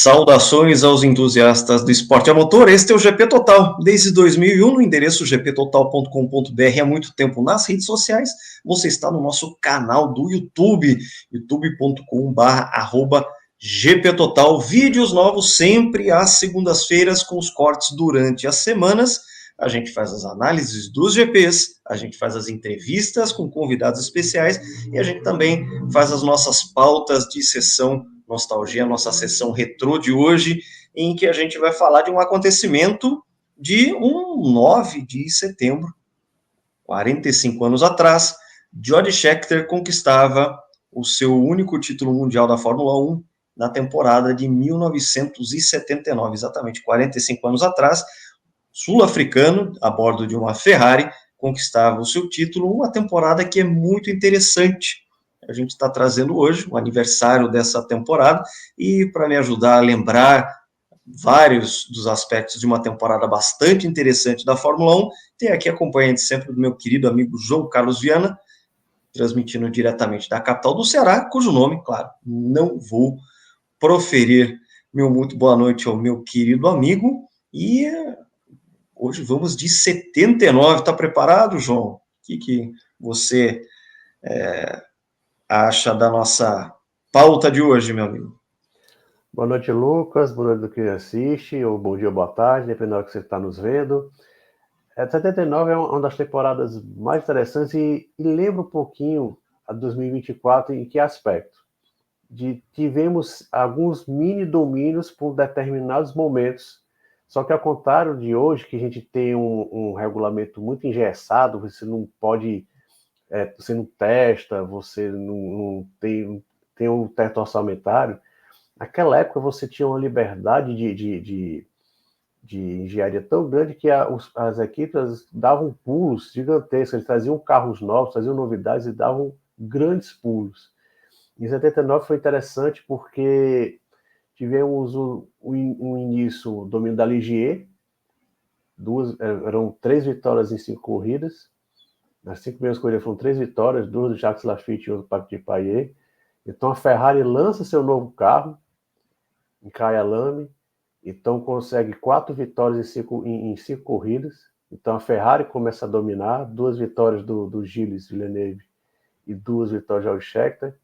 Saudações aos entusiastas do esporte a motor, este é o GP Total, desde 2001 no endereço gptotal.com.br, há muito tempo nas redes sociais, você está no nosso canal do YouTube, youtube.com/GPTotal, vídeos novos sempre às segundas-feiras com os cortes durante as semanas, a gente faz as análises dos GPs, a gente faz as entrevistas com convidados especiais e a gente também faz as nossas pautas de sessão Nostalgia, nossa sessão retrô de hoje, em que a gente vai falar de um acontecimento de 9 de setembro, 45 anos atrás, Jody Scheckter conquistava o seu único título mundial da Fórmula 1 na temporada de 1979, exatamente 45 anos atrás, sul-africano, a bordo de uma Ferrari, conquistava o seu título, uma temporada que é muito interessante. A gente está trazendo hoje o aniversário dessa temporada e para me ajudar a lembrar vários dos aspectos de uma temporada bastante interessante da Fórmula 1, tem aqui acompanhante sempre do meu querido amigo João Carlos Viana, transmitindo diretamente da capital do Ceará, cujo nome, claro, não vou proferir. Meu muito boa noite ao meu querido amigo e hoje vamos de 79. Está preparado, João? O que você acha da nossa pauta de hoje, meu amigo? Boa noite, Lucas. Boa noite do que assiste, ou bom dia ou boa tarde, dependendo da hora que você está nos vendo. 79 é uma das temporadas mais interessantes e lembra um pouquinho a 2024 em que aspecto? Tivemos alguns mini domínios por determinados momentos, só que ao contrário de hoje, que a gente tem um regulamento muito engessado, você não pode, você não testa, você não tem um teto orçamentário. Naquela época você tinha uma liberdade de engenharia tão grande que as equipes davam pulos gigantescos, eles traziam carros novos, traziam novidades e davam grandes pulos. Em 79 foi interessante porque tivemos um início, o domínio da Ligier, eram 3 vitórias em 5 corridas, nas 5 primeiras corridas foram 3 vitórias, 2 do Jacques Lafitte e 1 do Patrick Depailler. Então a Ferrari lança seu novo carro, em Kyalami, então consegue 4 vitórias em 5 corridas. Então a Ferrari começa a dominar, 2 vitórias do Gilles Villeneuve e 2 vitórias de George Scheckter.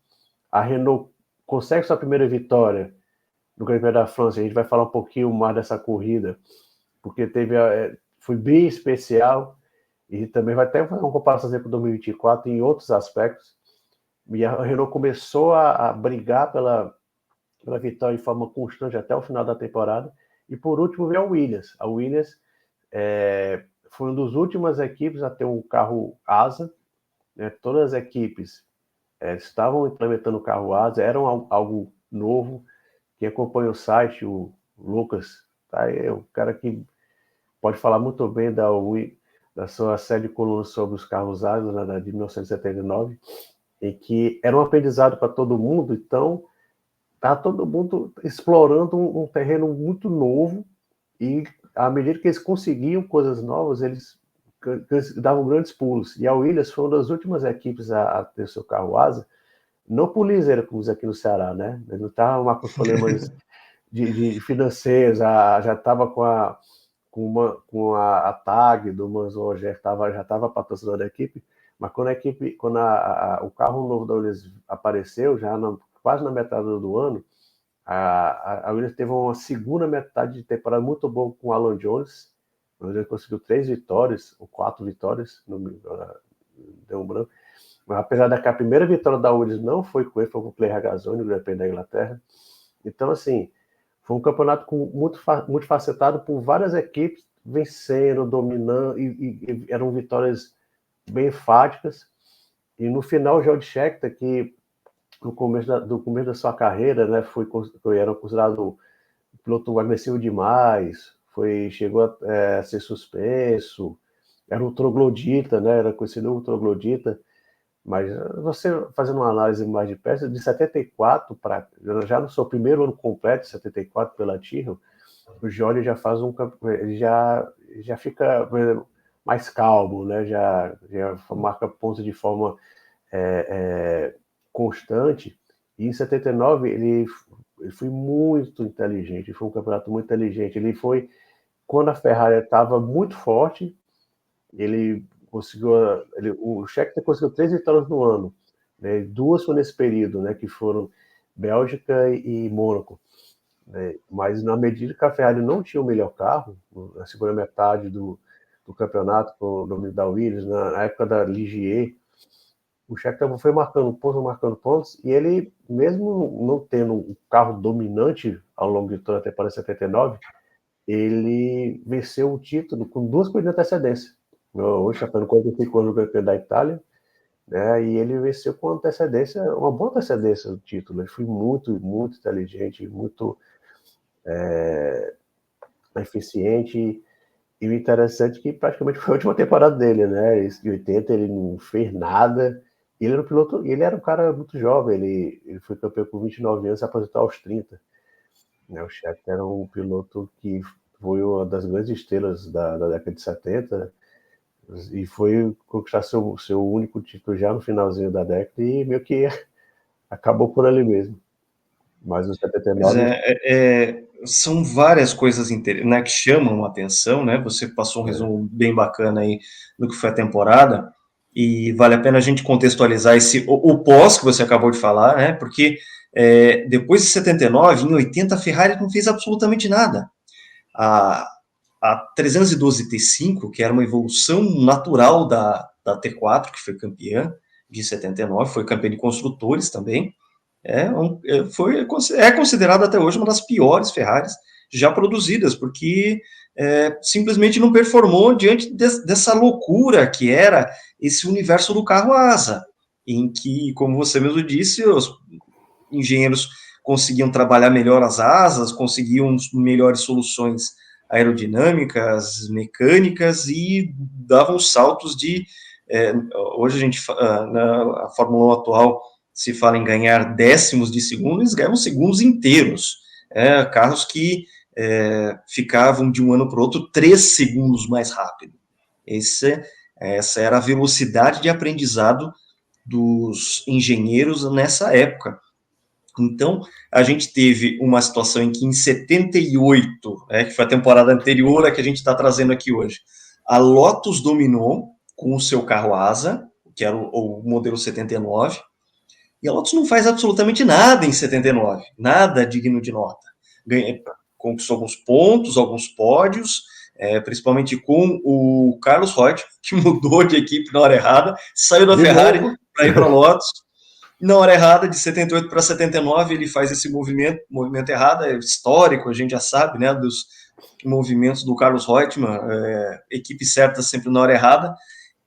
A Renault consegue sua primeira vitória no Grande Prêmio da França. A gente vai falar um pouquinho mais dessa corrida, porque foi bem especial e também vai até fazer uma comparação com 2024 em outros aspectos. E a Renault começou a brigar pela vitória de forma constante até o final da temporada. E por último veio a Williams. A Williams foi uma das últimas equipes a ter um carro asa. Né? Todas as equipes estavam implementando o carro asa, era algo novo. Quem acompanha o site, o Lucas, tá aí, o cara que pode falar muito bem da sua série de colunas sobre os carros asa, né, de 1979, e que era um aprendizado para todo mundo. Então tá todo mundo explorando um terreno muito novo e à medida que eles conseguiam coisas novas, eles davam grandes pulos. E a Williams foi uma das últimas equipes a ter seu carro asa, não por liseira, como diz aqui no Ceará, né? Ele não estava com os problemas de financeiros, já estava com a TAG do Manzon, já estava patrocinando a equipe, mas quando o carro novo da Williams apareceu, quase na metade do ano, a Williams teve uma segunda metade de temporada muito boa com o Alan Jones, onde ele conseguiu 3 vitórias, ou 4 vitórias, deu um branco. Mas apesar da que a primeira vitória da Williams não foi com ele, foi com o Clay Regazzoni, no GP da Inglaterra. Então, assim, foi um campeonato muito facetado por várias equipes vencendo, dominando, e eram vitórias bem enfáticas. E no final, o George Scheckter, que no começo da sua carreira, né, era considerado um piloto agressivo demais, chegou a ser suspenso, era um troglodita, né, era conhecido como troglodita, mas você fazendo uma análise mais de perto, de 74 já no seu primeiro ano completo, 74 pela Tyrrell, o Jorge já faz ele já fica mais calmo, né, já marca pontos de forma constante, e em 79 ele Ele foi muito inteligente, foi um campeonato muito inteligente. Ele foi, quando a Ferrari estava muito forte, ele conseguiu, o Scheckter conseguiu 3 vitórias no ano, né? 2 foi nesse período, né, que foram Bélgica e Mônaco. Né? Mas na medida que a Ferrari não tinha o melhor carro, na segunda metade do campeonato, com o domínio da Williams, na época da Ligier, o Scheckter foi marcando pontos, e ele, mesmo não tendo um carro dominante ao longo de toda a temporada 79, ele venceu o título com 2 corridas de antecedência. Hoje está fazendo 45 anos no Grande Prêmio da Itália, né? E ele venceu com antecedência, uma boa antecedência do título. Ele foi muito, muito inteligente, muito eficiente. E o interessante é que praticamente foi a última temporada dele, né? Em 80 ele não fez nada. Ele era um piloto, ele era um cara muito jovem, ele foi campeão com 29 anos e se aposentou aos 30. Né? O Scheckter era um piloto que foi uma das grandes estrelas da década de 70 e foi conquistar seu único título já no finalzinho da década e meio que acabou por ali mesmo. Mas o Pois 79... são várias coisas né, que chamam a atenção, né? Você passou um É, resumo bem bacana aí do que foi a temporada, e vale a pena a gente contextualizar o pós que você acabou de falar, né? Porque depois de 79, em 80, a Ferrari não fez absolutamente nada. A, a 312 T5, que era uma evolução natural da T4, que foi campeã de 79, foi campeã de construtores também, é considerada até hoje uma das piores Ferraris já produzidas, porque simplesmente não performou diante dessa loucura que era esse universo do carro asa, em que, como você mesmo disse, os engenheiros conseguiam trabalhar melhor as asas, conseguiam melhores soluções aerodinâmicas, mecânicas e davam saltos de. Hoje a gente, na Fórmula 1 atual, se fala em ganhar décimos de segundo, eles ganham segundos inteiros. Carros que ficavam de um ano para o outro 3 segundos mais rápido. Essa era a velocidade de aprendizado dos engenheiros nessa época. Então, a gente teve uma situação em que em 78, que foi a temporada anterior a que a gente está trazendo aqui hoje, a Lotus dominou com o seu carro asa, que era o modelo 79, e a Lotus não faz absolutamente nada em 79, nada digno de nota. Conquistou alguns pontos, alguns pódios, principalmente com o Carlos Reutemann, que mudou de equipe na hora errada, saiu da de Ferrari novo. para ir para a Lotus. Na hora errada, de 78 para 79, ele faz esse movimento errado, é histórico, a gente já sabe, né, dos movimentos do Carlos Reutemann, equipe certa sempre na hora errada,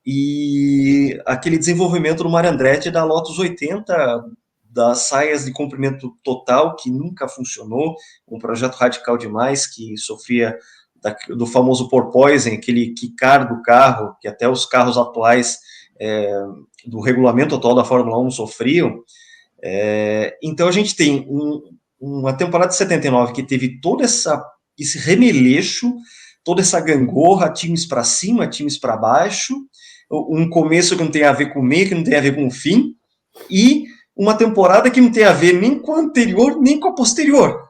e aquele desenvolvimento do Mario Andretti da Lotus 80, das saias de comprimento total, que nunca funcionou, um projeto radical demais, que sofria do famoso porpoising, aquele quicar do carro, que até os carros atuais do regulamento atual da Fórmula 1 sofriam. Então a gente tem uma temporada de 79 que teve todo esse remeleixo, toda essa gangorra, times para cima, times para baixo, um começo que não tem a ver com o meio, que não tem a ver com o fim, e uma temporada que não tem a ver nem com a anterior, nem com a posterior.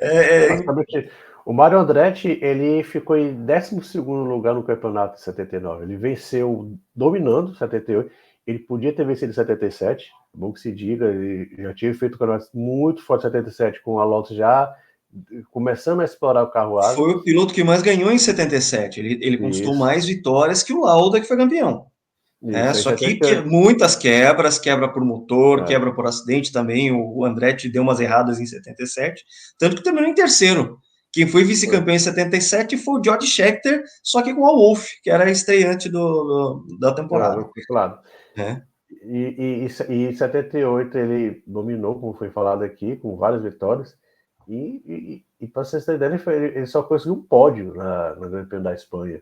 Basicamente, o Mario Andretti, ele ficou em 12º lugar no campeonato de 79. Ele venceu dominando 78. Ele podia ter vencido em 77, bom que se diga. Ele já tinha feito um campeonato muito forte em 77, com a Lotus já começando a explorar o carro asa. Foi o piloto que mais ganhou em 77. Ele conquistou Isso, mais vitórias que o Lauda, que foi campeão. isso. Aí Só que 78. muitas quebra por motor, É, quebra por acidente também. O Andretti deu umas erradas em 77, tanto que terminou em terceiro. Quem foi foi. vice-campeão em 77 foi o George Scheckter, só que com a Wolff, que era a estreante da temporada. Claro. Né? E em 78 ele dominou, como foi falado aqui, com várias vitórias. E para vocês terem ideia, ele só conseguiu um pódio na Grande Prêmio da Espanha.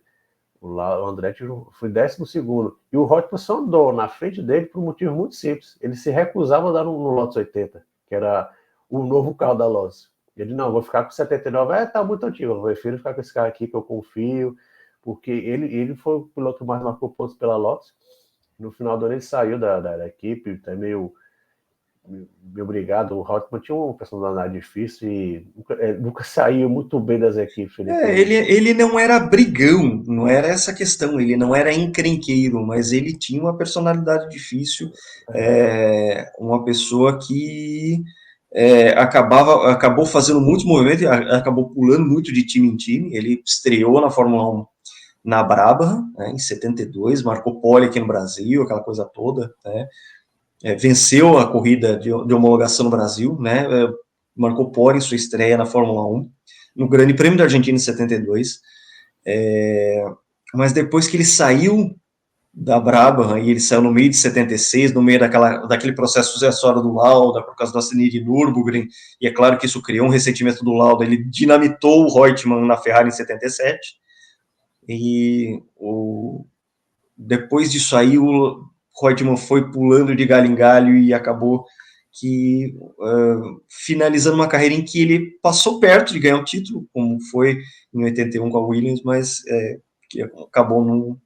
O Andretti foi 12º. E o Reutemann só andou na frente dele por um motivo muito simples. Ele se recusava a dar no Lotus 80, que era o novo carro da Lotus. Ele, não, vou ficar com 79. Tá muito antigo, eu prefiro ficar com esse carro aqui que eu confio, porque ele foi o piloto que mais marcou pontos pela Lotus. No final do ano ele saiu da equipe, tá meio me obrigado. O Reutemann tinha uma personalidade difícil e nunca saiu muito bem das equipes. Ele não era brigão, não era essa questão, ele não era encrenqueiro, mas ele tinha uma personalidade difícil, uma pessoa que acabou fazendo muitos movimentos, acabou pulando muito de time em time. Ele estreou na Fórmula 1 na Brabham, né, em 72, marcou pole aqui no Brasil, aquela coisa toda, né, venceu a corrida de homologação no Brasil, né, marcou pole em sua estreia na Fórmula 1, no Grande Prêmio da Argentina em 72, mas depois que ele saiu da Brabham, e ele saiu no meio de 76, no meio daquele processo sucessório do Lauda, por causa do acidente de Nürburgring, e é claro que isso criou um ressentimento do Lauda, ele dinamitou o Reutemann na Ferrari em 77, e depois disso aí o Reutemann foi pulando de galho em galho e acabou finalizando uma carreira em que ele passou perto de ganhar o título, como foi em 81 com a Williams, mas que acabou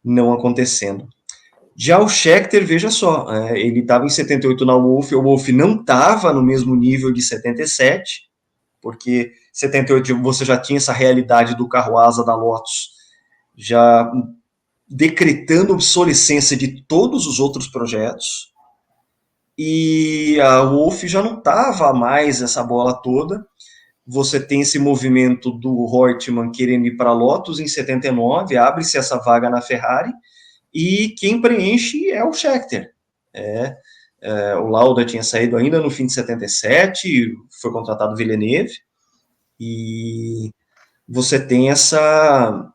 não acontecendo. Já o Scheckter, veja só, ele estava em 78 na Wolff, o Wolff não estava no mesmo nível de 77, porque 78 você já tinha essa realidade do carro asa da Lotus, já decretando obsolescência de todos os outros projetos, e a Wolff já não estava mais essa bola toda. Você tem esse movimento do Reutemann querendo ir para a Lotus em 79, abre-se essa vaga na Ferrari, e quem preenche é o Scheckter. O Lauda tinha saído ainda no fim de 77, foi contratado Villeneuve, e você tem essa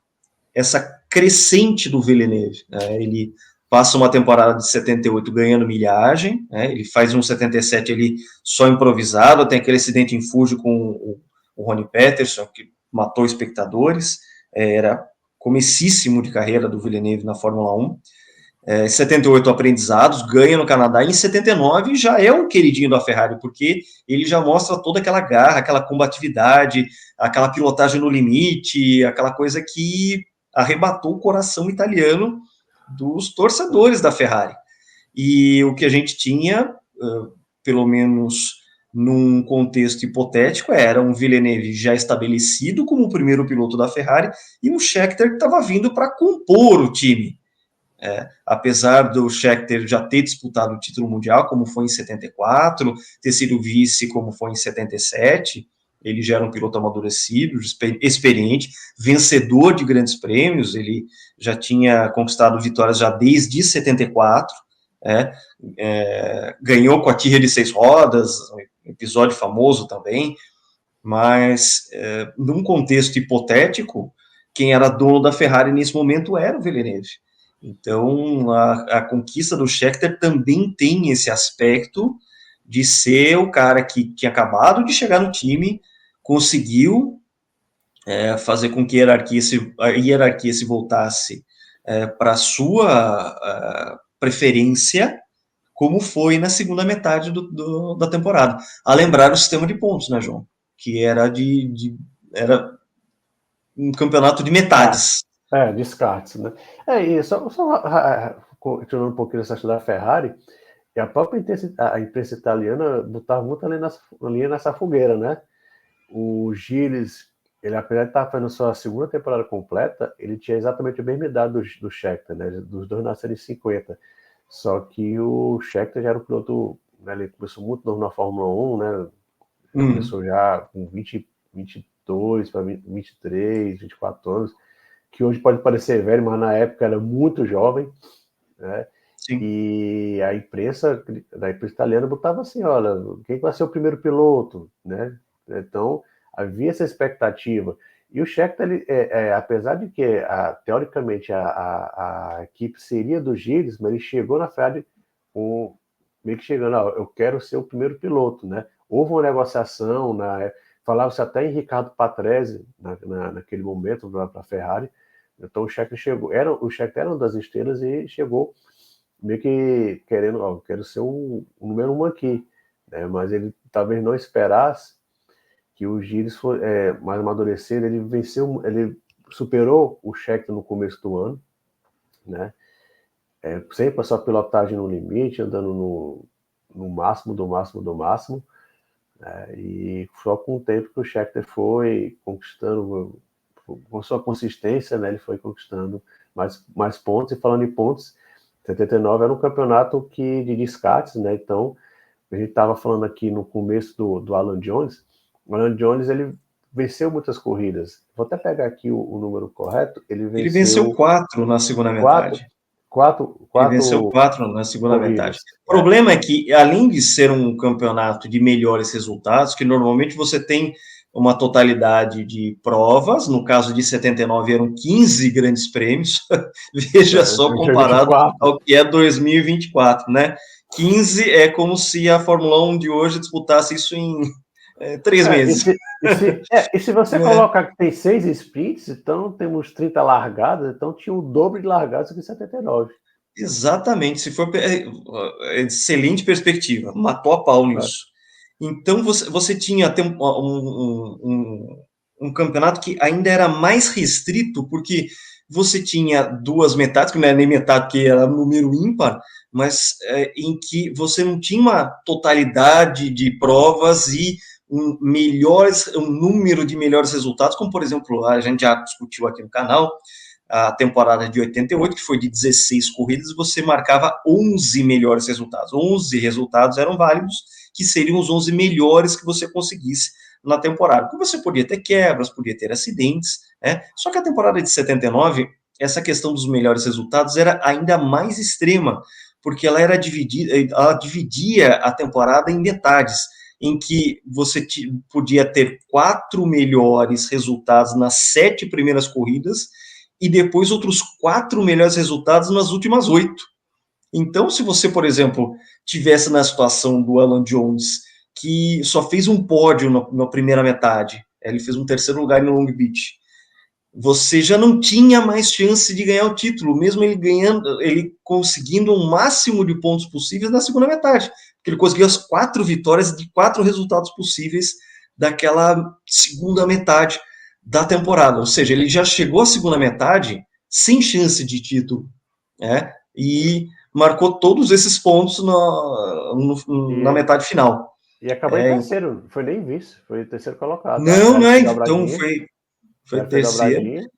crescente do Villeneuve. Né? Ele passa uma temporada de 78 ganhando milhagem, né? Ele faz um 77 ali só improvisado, tem aquele acidente em Fuji com o Ronnie Peterson, que matou espectadores, era comecíssimo de carreira do Villeneuve na Fórmula 1. 78 aprendizados, ganha no Canadá, e em 79 já é o queridinho da Ferrari, porque ele já mostra toda aquela garra, aquela combatividade, aquela pilotagem no limite, aquela coisa que arrebatou o coração italiano dos torcedores da Ferrari. E o que a gente tinha, pelo menos num contexto hipotético, era um Villeneuve já estabelecido como o primeiro piloto da Ferrari e um Scheckter que estava vindo para compor o time. Apesar do Scheckter já ter disputado o título mundial, como foi em 74, ter sido vice, como foi em 77, ele já era um piloto amadurecido, experiente, vencedor de grandes prêmios, ele já tinha conquistado vitórias já desde 74, ganhou com a Tyrrell de 6 rodas, um episódio famoso também, mas num contexto hipotético, quem era dono da Ferrari nesse momento era o Villeneuve. Então, a conquista do Scheckter também tem esse aspecto de ser o cara que tinha acabado de chegar no time, conseguiu fazer com que a hierarquia se voltasse para a sua preferência, como foi na segunda metade da temporada. A lembrar o sistema de pontos, né, João? Que era era um campeonato de metades. Descartes, né? E continuando um pouquinho nessa história da Ferrari, e a própria a imprensa italiana botava muito ali nessa fogueira, né? O Gilles, ele apesar de estar fazendo sua segunda temporada completa, ele tinha exatamente a mesma idade do Scheckter, né? Dos dois nasceram em 50. Só que o Scheckter já era um piloto, né? Ele começou muito novo na Fórmula 1, né? Ele começou já com 22 para 23, 24 anos, que hoje pode parecer velho, mas na época era muito jovem, né? Sim. E a imprensa italiana botava assim, olha, quem vai ser o primeiro piloto, né? Então, havia essa expectativa. E o Scheckter, apesar de que, teoricamente, a equipe seria do Gilles, mas ele chegou na Ferrari meio que chegando, eu quero ser o primeiro piloto, né? Houve uma negociação, falava-se até em Ricardo Patrese, naquele momento, para a Ferrari. Então, o Scheckter era uma das estrelas e chegou meio que querendo, quero ser o número 1 aqui, né? Mas ele talvez não esperasse que o Gilles foi mais amadurecido, ele superou o Scheckter no começo do ano, né? Sempre a sua pilotagem no limite, andando no máximo, do máximo, do máximo, né? E só com o tempo que o Scheckter foi conquistando, com sua consistência, né, ele foi conquistando mais pontos. E falando em pontos, 79 era um campeonato de descartes, né? Então, a gente estava falando aqui no começo do Alan Jones. O Alan Jones, ele venceu muitas corridas. Vou até pegar aqui o número correto. Ele Ele venceu venceu 4 na segunda quatro, metade. Ele venceu quatro 4 na segunda metade. corridas. O problema é que, além de ser um campeonato de melhores resultados, que normalmente você tem uma totalidade de provas, no caso de 79 eram 15 grandes prêmios, veja só comparado 24. ao que é 2024, né? 15 é como se a Fórmula 1 de hoje disputasse isso em 3 E meses. se você Né? colocar que tem 6 sprints, então temos 30 largadas, então tinha o dobro de largadas que 79. Exatamente, se for excelente perspectiva, matou a pau Né? nisso. Então você tinha até um campeonato que ainda era mais restrito, porque você tinha duas metades, que não era nem metade, que era número ímpar, mas em que você não tinha uma totalidade de provas e um número de melhores resultados, como por exemplo, a gente já discutiu aqui no canal, a temporada de 88, que foi de 16 corridas, você marcava 11 melhores resultados. 11 resultados eram válidos, que seriam os 11 melhores que você conseguisse na temporada. Porque você podia ter quebras, podia ter acidentes, né? Só que a temporada de 79, essa questão dos melhores resultados era ainda mais extrema, porque ela dividia a temporada em metades, em que você podia ter 4 melhores resultados nas 7 primeiras corridas e depois outros 4 melhores resultados nas últimas 8. Então, se você, por exemplo, tivesse na situação do Alan Jones, que só fez um pódio na primeira metade, ele fez um terceiro lugar no Long Beach, você já não tinha mais chance de ganhar o título, mesmo ele conseguindo o máximo de pontos possíveis na segunda metade, porque ele conseguiu as 4 vitórias de 4 resultados possíveis daquela segunda metade da temporada, ou seja, ele já chegou à segunda metade sem chance de título, né? E marcou todos esses pontos na E, metade final. e acabou em terceiro, não foi nem vice, foi terceiro colocado. A Não, Ferrari né? fez Então dobradinha, foi fez terceiro. dobradinha.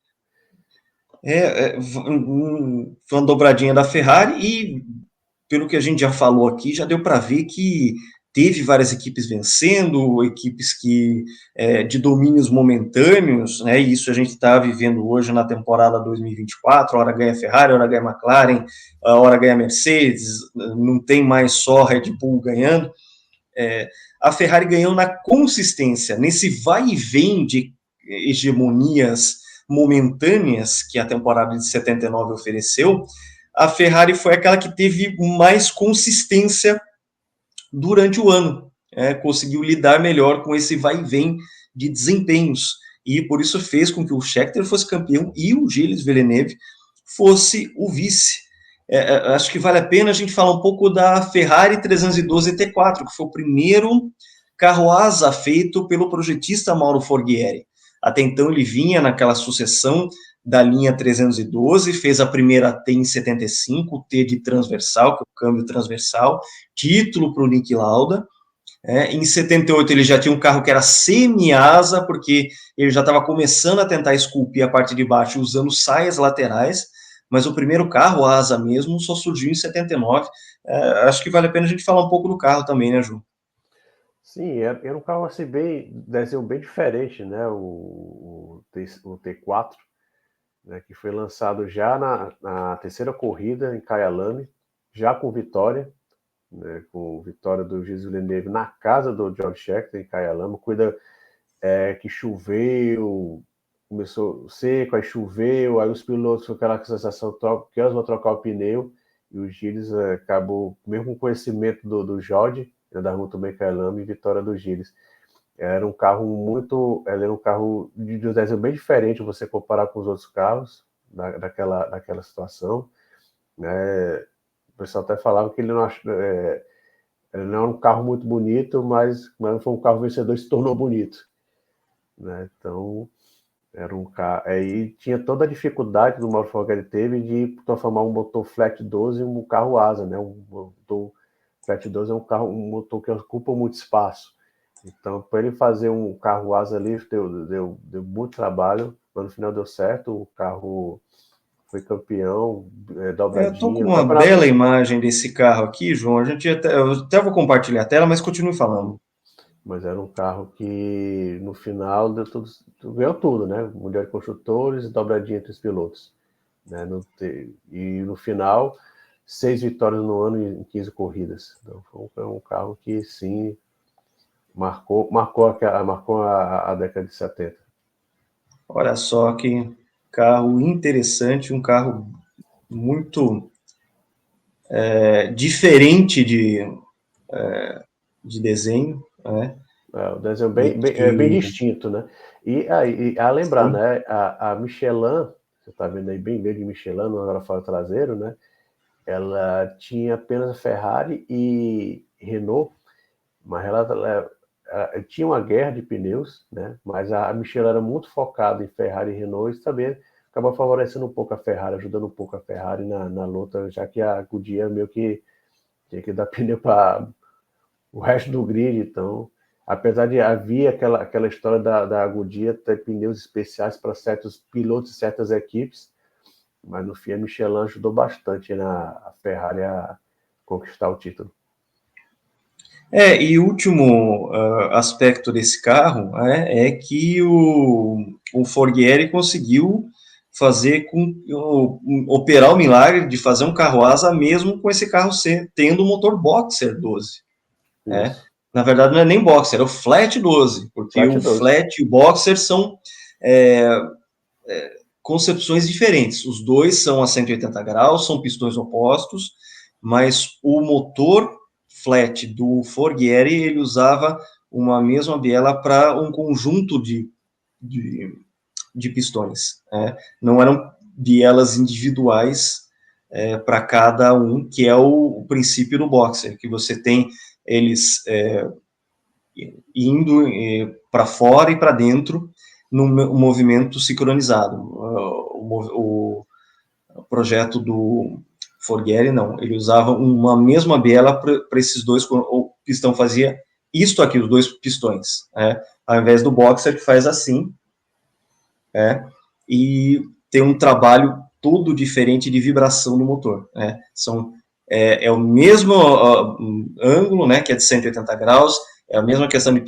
Foi uma dobradinha da Ferrari e, pelo que a gente já falou aqui, já deu para ver que teve várias equipes vencendo, equipes de domínios momentâneos, né? E isso a gente está vivendo hoje na temporada 2024, hora ganha Ferrari, hora ganha McLaren, hora ganha Mercedes, não tem mais só Red Bull ganhando. A Ferrari ganhou na consistência, nesse vai e vem de hegemonias momentâneas que a temporada de 79 ofereceu. A Ferrari foi aquela que teve mais consistência durante o ano, conseguiu lidar melhor com esse vai e vem de desempenhos, e por isso fez com que o Scheckter fosse campeão e o Gilles Villeneuve fosse o vice. Acho que vale a pena a gente falar um pouco da Ferrari 312 T4, que foi o primeiro carro asa feito pelo projetista Mauro Forghieri. Até então ele vinha naquela sucessão da linha 312, fez a primeira T em 75, o T de transversal, que é o câmbio transversal, título para o Niki Lauda. Em 78 ele já tinha um carro que era semi-asa, porque ele já estava começando a tentar esculpir a parte de baixo usando saias laterais, mas o primeiro carro, asa mesmo, só surgiu em 79. Acho que vale a pena a gente falar um pouco do carro também, né, Ju? Sim, era um carro assim desenho bem diferente, né? O T4, né? Que foi lançado já na terceira corrida em Kyalami, já com vitória, né? Com vitória do Gilles Villeneuve na casa do George Scheckter em Kyalami. Cuida que choveu, começou seco, aí choveu, aí os pilotos com aquela sensação que eles vão trocar o pneu, e o Gilles acabou, mesmo com conhecimento do Jorge, andava muito bem Kyalami, e vitória do Gilles. Ele era um carro de um desenho bem diferente, você comparar com os outros carros daquela situação, né? O pessoal até falava que ele ele não era um carro muito bonito, mas foi um carro vencedor e se tornou bonito, né? Então, era um carro. Aí tinha toda a dificuldade do Mauro Forghieri teve de transformar um motor flat 12 em um carro asa, né? Um motor Fiat 12 é um motor que ocupa muito espaço. Então, para ele fazer um carro asa livre, deu muito trabalho, mas no final deu certo. O carro foi campeão, Eu tô com dobradinha. O uma campeonato, bela imagem desse carro aqui, João. Eu até vou compartilhar a tela, mas continue falando. mas era um carro que no final deu tudo, ganhou tudo, né? Mundial de Construtores e dobradinha entre os pilotos. Né? E no final, 6 vitórias no ano em 15 corridas. Então foi um carro que sim marcou a década de 70. Olha só que carro interessante, um carro muito diferente de desenho, né? O desenho E bem que, distinto, né? E aí, a lembrar, sim, né? A Michelin, você está vendo aí bem de Michelin, no aerofólio traseiro, né? Ela tinha apenas Ferrari e Renault, mas ela tinha uma guerra de pneus, né? Mas a Michelin era muito focada em Ferrari e Renault, e também acaba favorecendo um pouco a Ferrari, ajudando um pouco a Ferrari na luta, já que a Goodyear meio que tinha que dar pneu para o resto do grid. Então, apesar de havia aquela história da Goodyear ter pneus especiais para certos pilotos e certas equipes, mas no fim a Michelin ajudou bastante a Ferrari a conquistar o título. e o último aspecto desse carro é que o Forghieri conseguiu fazer operar o milagre de fazer um carro asa mesmo com esse carro tendo o motor Boxer 12. Isso. Na verdade, não é nem Boxer, é o Flat 12, porque Flat o 12. Flat e o Boxer são é, concepções diferentes. Os dois são a 180 graus, são pistões opostos, mas o motor flat do Forghieri, ele usava uma mesma biela para um conjunto de, de pistões. Não eram bielas individuais para cada um, que é o princípio do boxer, que você tem eles indo para fora e para dentro num movimento sincronizado. O projeto do Forghieri, não, ele usava uma mesma biela para esses dois, o pistão fazia isto aqui, os dois pistões, ao invés do boxer que faz assim, e tem um trabalho todo diferente de vibração do motor. É o mesmo ângulo, né, que é de 180 graus, é a mesma questão de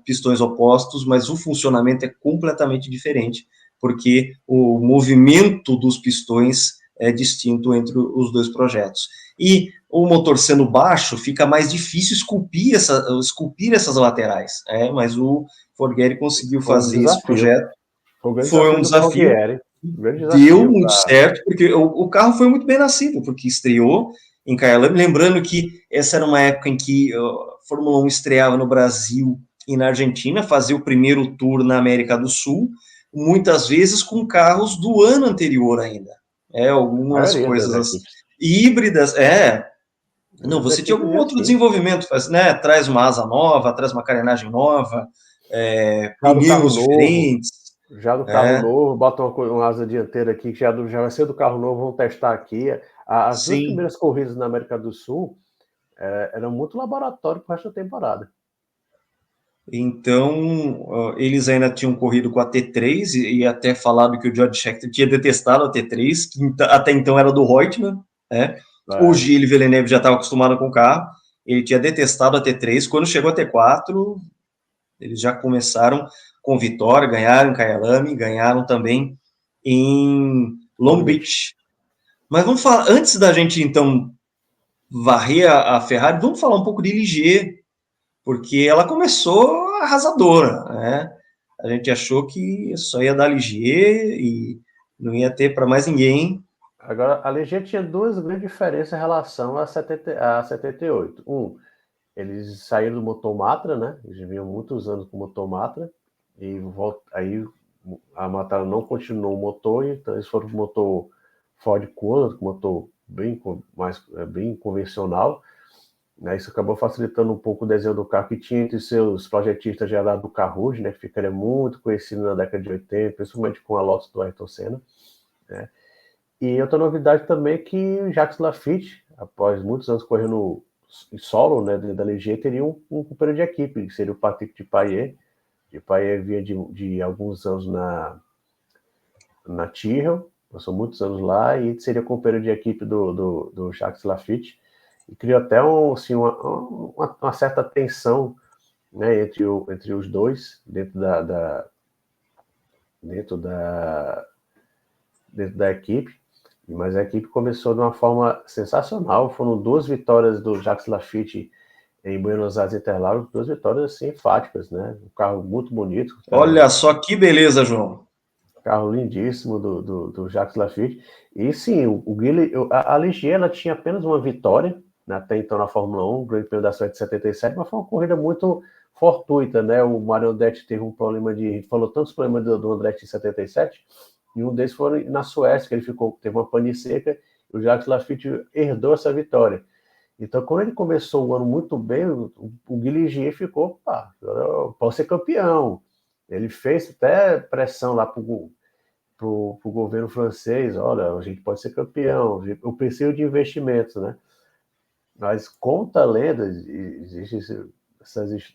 pistões opostos, mas o funcionamento é completamente diferente, porque o movimento dos pistões é distinto entre os dois projetos. E o motor sendo baixo, fica mais difícil esculpir essas laterais, mas o Forghieri conseguiu Foi um fazer esse desafio. projeto. Foi um grande Foi um desafio do desafio, Forghieri. Um grande deu desafio muito para. certo, porque o carro foi muito bem nascido, porque estreou em Kyalami, lembrando que essa era uma época em que a Fórmula 1 estreava no Brasil e na Argentina, fazia o primeiro tour na América do Sul, muitas vezes com carros do ano anterior ainda. A Algumas maioria das coisas equipes. híbridas, não, As você tinha equipes algum é outro assim. desenvolvimento, né? Traz uma asa nova, traz uma carenagem nova, Já do carro pneus novo, diferentes. Já do carro novo, bota uma asa dianteira aqui, que já vai ser do carro novo, vamos testar aqui. As duas Sim. primeiras corridas na América do Sul eram muito laboratório para o resto da temporada. Então, eles ainda tinham corrido com a T3 e até falado que o George Scheckter tinha detestado a T3, que até então era do Reutemann, né? O É, Gilles Villeneuve já estava acostumado com o carro, ele tinha detestado a T3. Quando chegou a T4, eles já começaram com vitória, ganharam em Kyalami, ganharam também em Long Beach. Mas vamos falar, antes da gente então varrer a Ferrari, vamos falar um pouco de Ligier, porque ela começou arrasadora, né? A gente achou que só ia dar Ligier e não ia ter para mais ninguém. Agora, a Ligier tinha duas grandes diferenças em relação a 78. Eles saíram do motor Matra, né? Eles vinham muitos anos com o motor Matra, e aí a Matra não continuou o motor, então eles foram para o motor Ford Coulomb, motor bem convencional, né? Isso acabou facilitando um pouco o desenho do carro, que tinha entre seus projetistas já dado do Caruge, né? Que ficaria muito conhecido na década de 80, principalmente com a Lotus do Ayrton Senna, né? E outra novidade também é que o Jacques Lafitte, após muitos anos correndo solo, né, da Ligier, teria um companheiro de equipe, que seria o Patrick Depailler. Depailler vinha de alguns anos na Tyrrell, passou muitos anos lá, e seria companheiro de equipe do Jacques Laffite, e criou até assim, uma certa tensão, né, entre os dois, dentro da equipe. Mas a equipe começou de uma forma sensacional. Foram 2 vitórias do Jacques Laffite em Buenos Aires Interlagos, 2 vitórias assim, enfáticas, né? Um carro muito bonito. Olha só que beleza, João. Carro lindíssimo do Jacques Laffite. E sim, a Ligier, ela tinha apenas uma vitória, né, até então na Fórmula 1, o Grande Prêmio da Suécia de 77, mas foi uma corrida muito fortuita, né? O Mario Andretti teve um problema falou tantos problemas do Andretti em 77, e um deles foi na Suécia, que ele teve uma pane seca, e o Jacques Laffite herdou essa vitória. Então, quando ele começou o ano muito bem, o Guy Ligier ficou, pá, eu posso ser campeão. Ele fez até pressão lá para o governo francês, olha, a gente pode ser campeão, eu preciso de investimentos, né? Mas conta a lenda, existe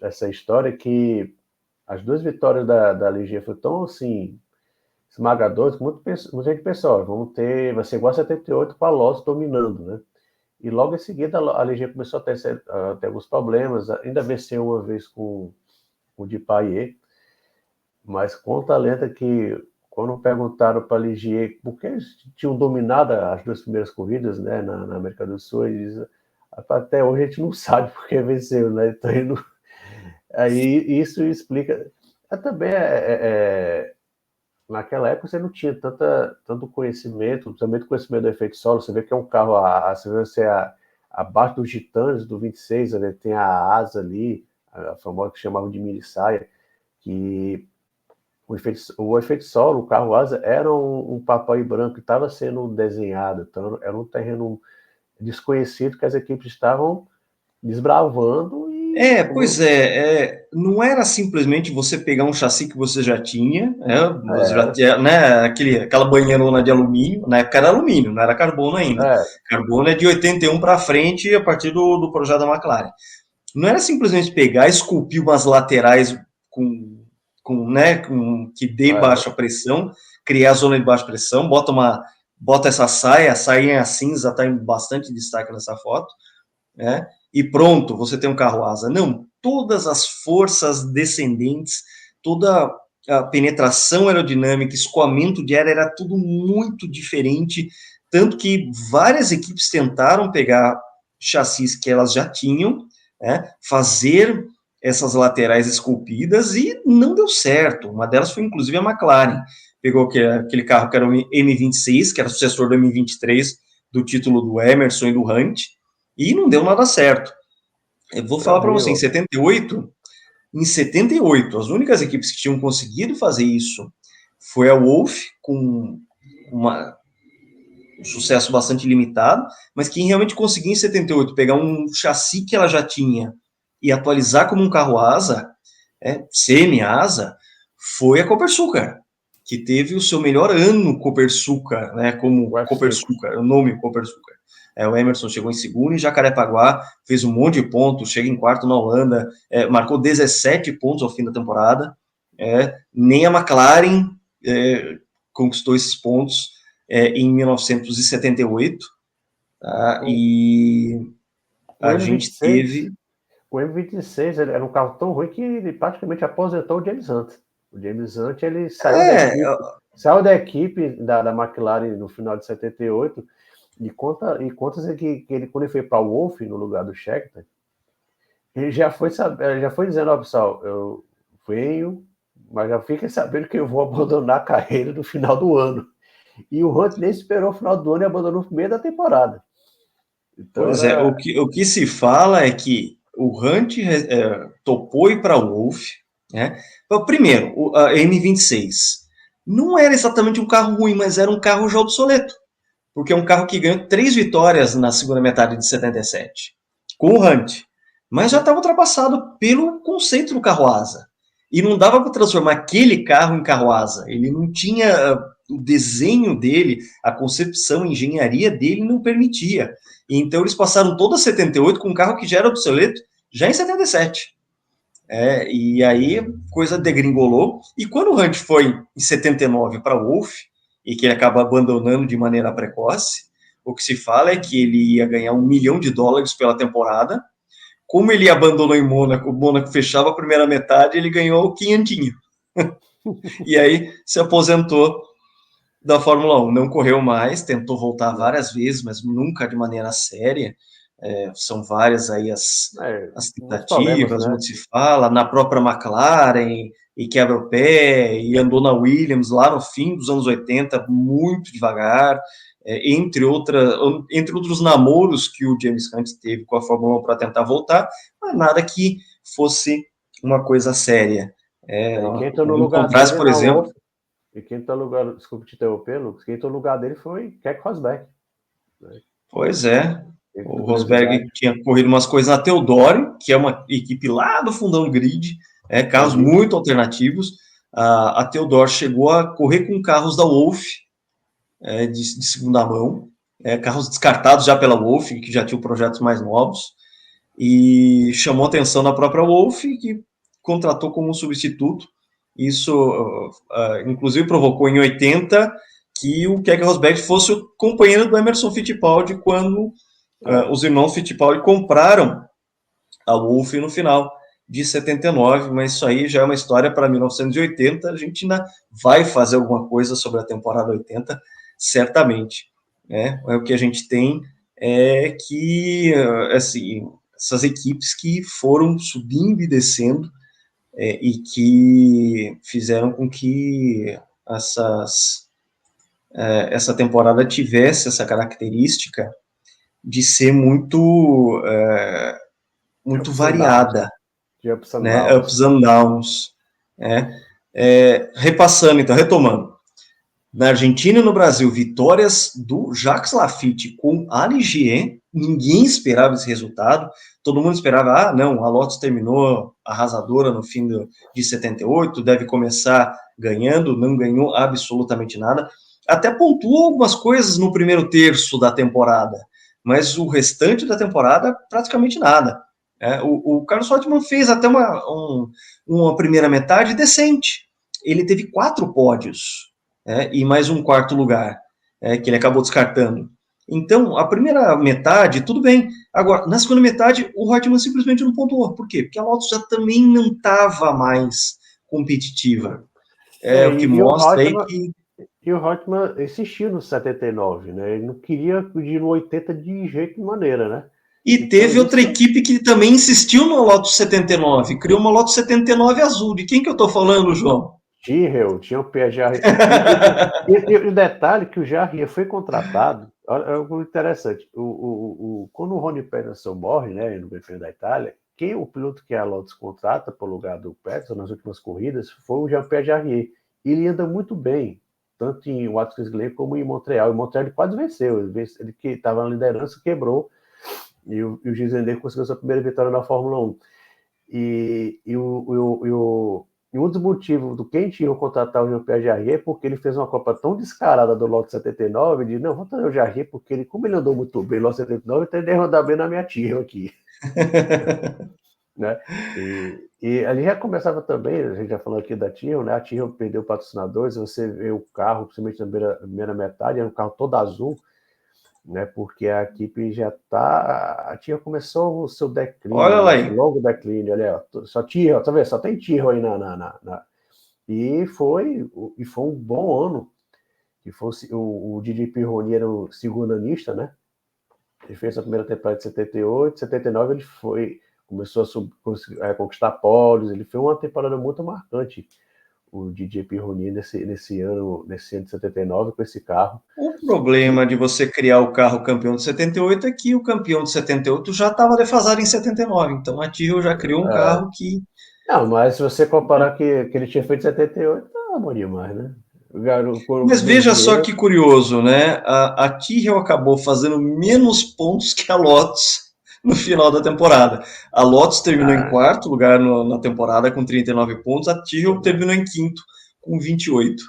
essa história que as 2 vitórias da Ligier foram tão, assim, esmagadoras, que muita gente pensou, vai ser igual a 78 com a Lotus dominando, né? E logo em seguida a Ligier começou a ter alguns problemas, ainda venceu uma vez com o Depailler, mas conta a lenda que quando perguntaram para a Ligier por que eles tinham dominado as 2 primeiras corridas, né, na América do Sul, eles, até hoje a gente não sabe por que venceu, né? Então, aí isso explica. Também naquela época você não tinha tanto conhecimento, principalmente conhecimento do efeito solo. Você vê que é um carro, você abaixo dos Titanes, do 26, né, tem a asa ali, a famosa que chamavam de mini saia, que o efeito solo, o carro asa, era um papai branco que estava sendo desenhado, então era um terreno desconhecido que as equipes estavam desbravando Pois é, não era simplesmente você pegar um chassi que você já tinha, você já tinha, né, aquela banheirona de alumínio, na época era alumínio, não era carbono ainda. Carbono é de 81 para frente, a partir do projeto da McLaren. Não era simplesmente pegar, esculpir umas laterais que dê baixa pressão, criar a zona de baixa pressão, bota essa saia, a saia a cinza está em bastante destaque nessa foto, né? E pronto, você tem um carro asa. Não, todas as forças descendentes, toda a penetração aerodinâmica, escoamento de ar, era tudo muito diferente, tanto que várias equipes tentaram pegar chassis que elas já tinham, né, fazer essas laterais esculpidas e não deu certo. Uma delas foi inclusive a McLaren. Pegou aquele carro que era o M26, que era sucessor do M23, do título do Emerson e do Hunt, e não deu nada certo. Eu vou falar para você, em 78, as únicas equipes que tinham conseguido fazer isso foi a Wolf, com um sucesso bastante limitado, mas quem realmente conseguiu em 78 pegar um chassi que ela já tinha e atualizar como um carro asa, semi-asa, foi a Copersucar, que teve o seu melhor ano Copersucar, né, como Copersucar, o nome Copersucar. O Emerson chegou em segundo em Jacarepaguá, fez um monte de pontos, chega em quarto na Holanda, marcou 17 pontos ao fim da temporada. Nem a McLaren conquistou esses pontos em 1978. Tá? E a gente teve... O M26 era um carro tão ruim que ele praticamente aposentou o James Hunt. O James Hunt ele saiu da equipe da McLaren no final de 78. E conta que ele, quando ele foi para o Wolf, no lugar do Scheckter, ele já foi dizendo, ó, pessoal, eu venho, mas já fiquem sabendo que eu vou abandonar a carreira no final do ano. E o Hunt nem esperou o final do ano e abandonou no meio da temporada. Então, o que se fala é que o Hunt topou ir para o Wolf, né? Primeiro, a M26 não era exatamente um carro ruim, mas era um carro já obsoleto, porque é um carro que ganhou 3 vitórias na segunda metade de 77, com o Hunt, mas já estava ultrapassado pelo conceito do carro asa. E não dava para transformar aquele carro em carro asa. Ele não tinha desenho dele, a concepção, a engenharia dele não permitia. Então eles passaram toda 78 com um carro que já era obsoleto, já em 77. E aí a coisa degringolou. E quando o Hunt foi em 79 para o Wolff, e que ele acaba abandonando de maneira precoce, o que se fala é que ele ia ganhar $1 milhão pela temporada. Como ele abandonou em Mônaco, o Mônaco fechava a primeira metade, ele ganhou o quinhentinho. E aí se aposentou da Fórmula 1. Não correu mais, tentou voltar várias vezes, mas nunca de maneira séria. São várias aí as tentativas, né? muito se fala, na própria McLaren, e quebra o pé, e andou na Williams lá no fim dos anos 80, muito devagar, entre outros namoros que o James Hunt teve com a Fórmula 1 para tentar voltar, mas nada que fosse uma coisa séria. Quem entrou no lugar dele, por exemplo... quem entrou no lugar, desculpa te interromper, Lucas, quem entrou no lugar dele foi Keck Rosberg. Né? Pois é. O Rosberg tinha corrido umas coisas na Teodoro, que é uma equipe lá do fundão grid, carros muito alternativos. A Teodoro chegou a correr com carros da Wolff, de segunda mão, carros descartados já pela Wolff, que já tinham projetos mais novos, e chamou atenção na própria Wolff, que contratou como substituto. Isso, inclusive, provocou em 80 que o Keck Rosberg fosse o companheiro do Emerson Fittipaldi quando os irmãos Fittipaldi compraram a Wolff no final de 79, mas isso aí já é uma história para 1980. A gente ainda vai fazer alguma coisa sobre a temporada 80, certamente. O que a gente tem é que, assim, essas equipes que foram subindo e descendo e que fizeram com que essa temporada tivesse essa característica de ser muito variada, né? Ups and downs. Repassando, então, retomando. Na Argentina e no Brasil, vitórias do Jacques Laffite com a Ligier. Ninguém esperava esse resultado. Todo mundo esperava, a Lotus terminou arrasadora no fim de 78, deve começar ganhando, não ganhou absolutamente nada. Até pontuou algumas coisas no primeiro terço da temporada, mas o restante da temporada, praticamente nada. O Carlos Reutemann fez até uma primeira metade decente. Ele teve 4 pódios, e mais um quarto lugar, que ele acabou descartando. Então, a primeira metade, tudo bem. Agora, na segunda metade, o Reutemann simplesmente não pontuou. Por quê? Porque a Lotus já também não estava mais competitiva. O que mostra aí que... E o Reutemann insistiu no 79, né? Ele não queria ir no 80 de jeito de maneira, né? E então, teve outra equipe que também insistiu no Lotus 79, criou uma Lotus 79 azul. De quem que eu tô falando, João? Tyrrell, tinha o Pierre Jarrier. E o detalhe que o Jarrier foi contratado, olha, é algo interessante. Quando o Ronnie Peterson morre, né, no GP da Itália, o piloto que a Lotus contrata para o lugar do Peterson nas últimas corridas foi o Jean-Pierre Jarrier. Ele anda muito bem, tanto em Watkins Glen como em Montreal. Em Montreal ele quase venceu, ele que estava na liderança quebrou, e o Gilles Villeneuve conseguiu sua primeira vitória na Fórmula 1. E um dos motivos do quem tinha contratar o Jean-Pierre Jarrier é porque ele fez uma Copa tão descarada do Lotus 79, de não, vou trazer o Jarrier, porque como ele andou muito bem no Lotus 79, então ele deve andar bem na minha Tyrrell aqui. Né? E ali já começava também, a gente já falou aqui da Tyrrell, né? A Tyrrell perdeu patrocinadores, você vê o carro, principalmente na primeira metade, era um carro todo azul, né? Porque a equipe já tá... A Tyrrell começou o seu declínio, olha lá aí. Longo declínio, olha, só Tyrrell, tá vendo? Só tem Tyrrell aí E foi um bom ano, que fosse o Didier Pironi era o segundo anista, né? Ele fez a primeira temporada de 78, 79 ele começou a conquistar pódios, ele fez uma temporada muito marcante, o Didier Pironi nesse ano de 79 com esse carro. O problema de você criar o carro campeão de 78 é que o campeão de 78 já estava defasado em 79, então a Tyrrell já criou um carro que... Não, mas se você comparar que ele tinha feito em 78, tá bom demais, né? Mas veja só que curioso, né? A Tyrrell acabou fazendo menos pontos que a Lotus no final da temporada. A Lotus terminou em quarto lugar na temporada com 39 pontos, a Tyrrell terminou em quinto com 28.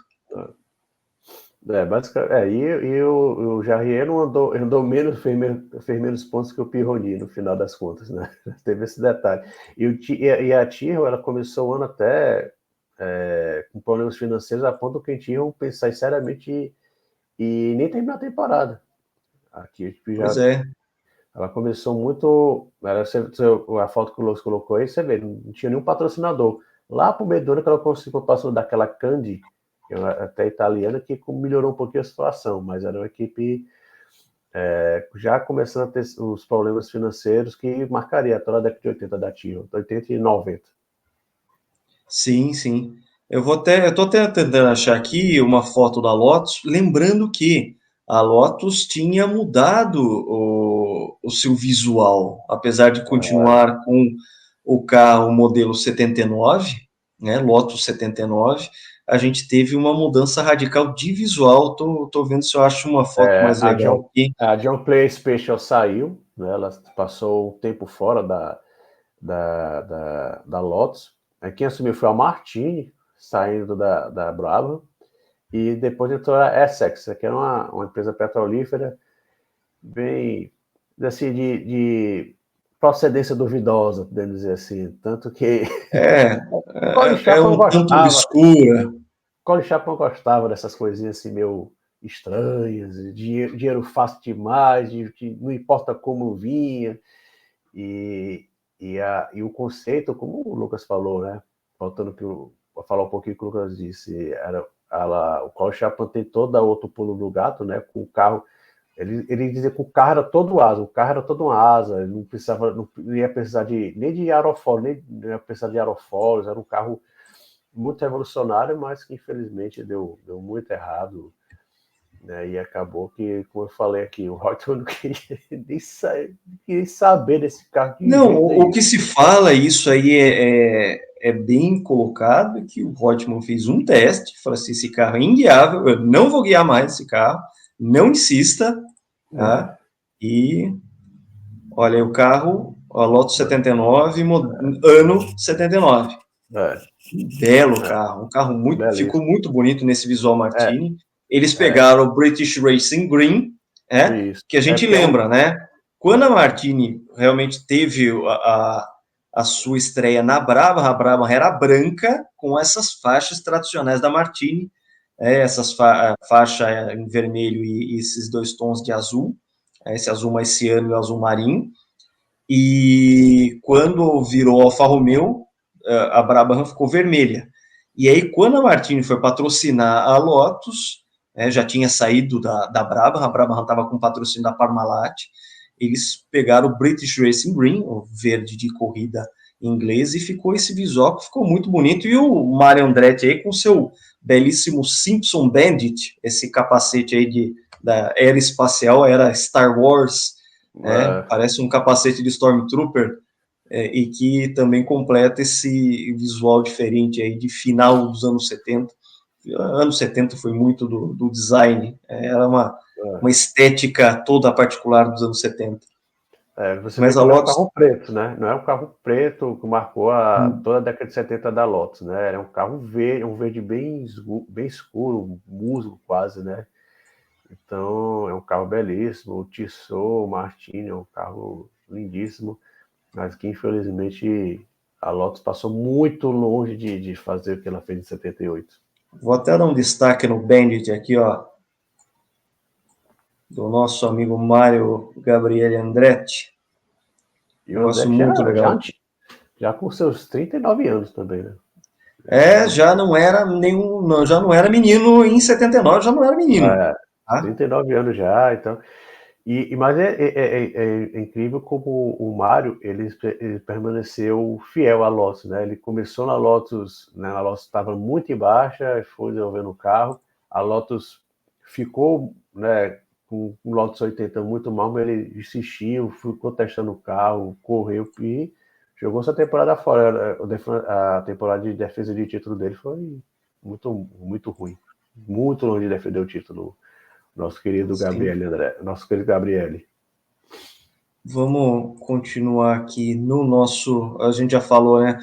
basicamente, o Jarrier não andou menos, fez menos pontos que o Pironi, no final das contas, né? Teve esse detalhe. E a Tyrrell, ela começou o ano até com problemas financeiros, a ponto que a gente ia pensar seriamente e nem terminar a temporada. Aqui a equipe Pois já. é. Ela começou muito. A foto que o Lucas colocou aí, você vê, não tinha nenhum patrocinador. Lá pro meio do ano que ela conseguiu passar daquela Candy, que é até italiana, que melhorou um pouquinho a situação, mas era uma equipe já começando a ter os problemas financeiros que marcaria toda a década de 80 da Tio, 80 e 90. Sim, sim. Eu tô até tentando achar aqui uma foto da Lotus, lembrando que a Lotus tinha mudado o seu visual, apesar de continuar com o carro modelo 79, né, Lotus 79, a gente teve uma mudança radical de visual. Tô vendo se eu acho uma foto É, mais legal aqui. a John Player Special saiu, né, ela passou um tempo fora da Lotus. Quem assumiu foi a Martini, saindo da Brabham, e depois entrou a Essex, que era uma empresa petrolífera bem, assim, de procedência duvidosa, podemos dizer assim. Tanto que É, Colin é Chapman um tanto gostava, obscura. Colin Chapman gostava dessas coisinhas assim, meio estranhas, dinheiro fácil demais, não importa como vinha, e, e o conceito, como o Lucas falou, né? Faltando para falar um pouquinho que o Lucas disse, o Colin Chapman tem toda outro pulo do gato, né? Com o carro. Ele dizia que o carro era todo asa, o carro era todo uma asa, ele não ia precisar nem de aerofólio, nem ia precisar de aerofólios, era um carro muito revolucionário, mas que infelizmente deu muito errado, né? E acabou que, como eu falei aqui, o Reutemann não queria nem saber desse carro de Não, jeito o nenhum. que se fala, isso aí é bem colocado, que o Reutemann fez um teste, falou assim, esse carro é inguiável, eu não vou guiar mais esse carro, não insista, tá? E, olha, o carro, a Lotus 79, ano 79. É, Belo é, carro, um carro ficou beleza. muito bonito nesse visual É, Martini. Eles é, pegaram o British Racing Green, isso. que a É gente porque é um. lembra, né? Quando a Martini realmente teve a sua estreia na Brabham, a Brabham era branca com essas faixas tradicionais da Martini, essas faixa em vermelho e esses dois tons de azul, esse azul mais ciano e o azul marinho. E quando virou Alfa Romeo, a Brabham ficou vermelha. E aí, quando a Martini foi patrocinar a Lotus, já tinha saído da Brabham, a Brabham estava com patrocínio da Parmalat, eles pegaram o British Racing Green, o verde de corrida inglês, e ficou esse visual que ficou muito bonito. E o Mario Andretti aí com seu belíssimo Simpson Bandit, esse capacete aí da era espacial, era Star Wars, parece um capacete de Stormtrooper, e que também completa esse visual diferente aí de final dos anos 70. Anos 70 foi muito do design, era uma estética toda particular dos anos 70. Você vê Mas que a não é um Lotus, carro preto, né? Não é um carro preto que marcou toda a década de 70 da Lotus, né? Era um carro verde, um verde bem escuro, musgo quase, né? Então, é um carro belíssimo, o Tissot, o Martini, é um carro lindíssimo, mas que infelizmente a Lotus passou muito longe de fazer o que ela fez em 78. vou até dar um destaque no Bandit aqui, ó, do nosso amigo Mário Gabriele Andretti. E o Negócio Andretti muito legal. já com seus 39 anos também, né? Já não era nenhum, já não era menino em 79, já não era menino. É, Tá? 39 anos já, então. Mas é incrível como o Mário ele permaneceu fiel à Lotus, né? Ele começou na Lotus, né? A Lotus estava muito em baixa, foi desenvolvendo o carro. A Lotus ficou, né, com o Lotus 80 muito mal, mas ele insistiu, ficou testando o carro, correu e jogou essa temporada fora. A temporada de defesa de título dele foi muito ruim, muito longe de defender o título. Nosso querido Sim. Gabriele André, nosso querido Gabriele. Vamos continuar aqui no a gente já falou, né?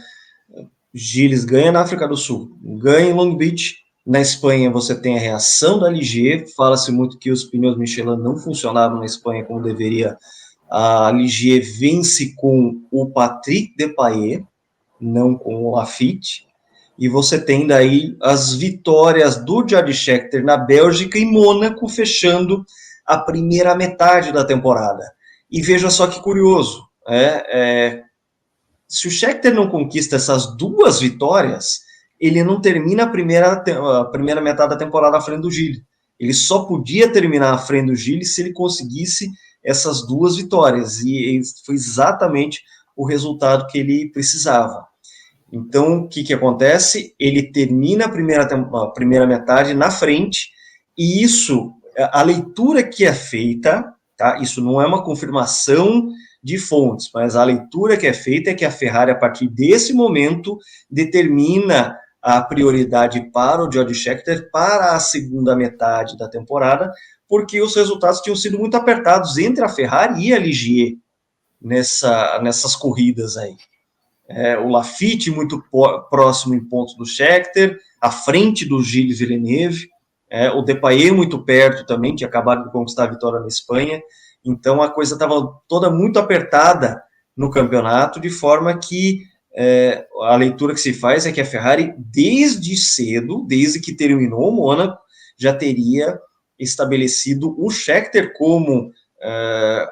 Gilles ganha na África do Sul, ganha em Long Beach, Na Espanha, você tem a reação da Ligier. Fala-se muito que os pneus Michelin não funcionaram na Espanha como deveria. A Ligier vence com o Patrick Depailler, não com o Lafitte. E você tem daí as vitórias do George Scheckter na Bélgica e Mônaco, fechando a primeira metade da temporada. E veja só que curioso, se o Scheckter não conquista essas duas vitórias, ele não termina a primeira metade da temporada à frente do Gilles. Ele só podia terminar à frente do Gilles se ele conseguisse essas duas vitórias, e foi exatamente o resultado que ele precisava. Então, o que acontece? Ele termina a primeira metade na frente, e isso, a leitura que é feita, tá? Isso não é uma confirmação de fontes, mas a leitura que é feita é que a Ferrari, a partir desse momento, determina a prioridade para o George Scheckter para a segunda metade da temporada, porque os resultados tinham sido muito apertados entre a Ferrari e a Ligier nessas corridas aí. O Lafitte muito próximo em pontos do Scheckter, à frente do Gilles Villeneuve, o Depailler muito perto também, tinha acabado de conquistar a vitória na Espanha. Então a coisa estava toda muito apertada no campeonato, de forma que a leitura que se faz é que a Ferrari, desde cedo, desde que terminou o Mônaco, já teria estabelecido o Scheckter como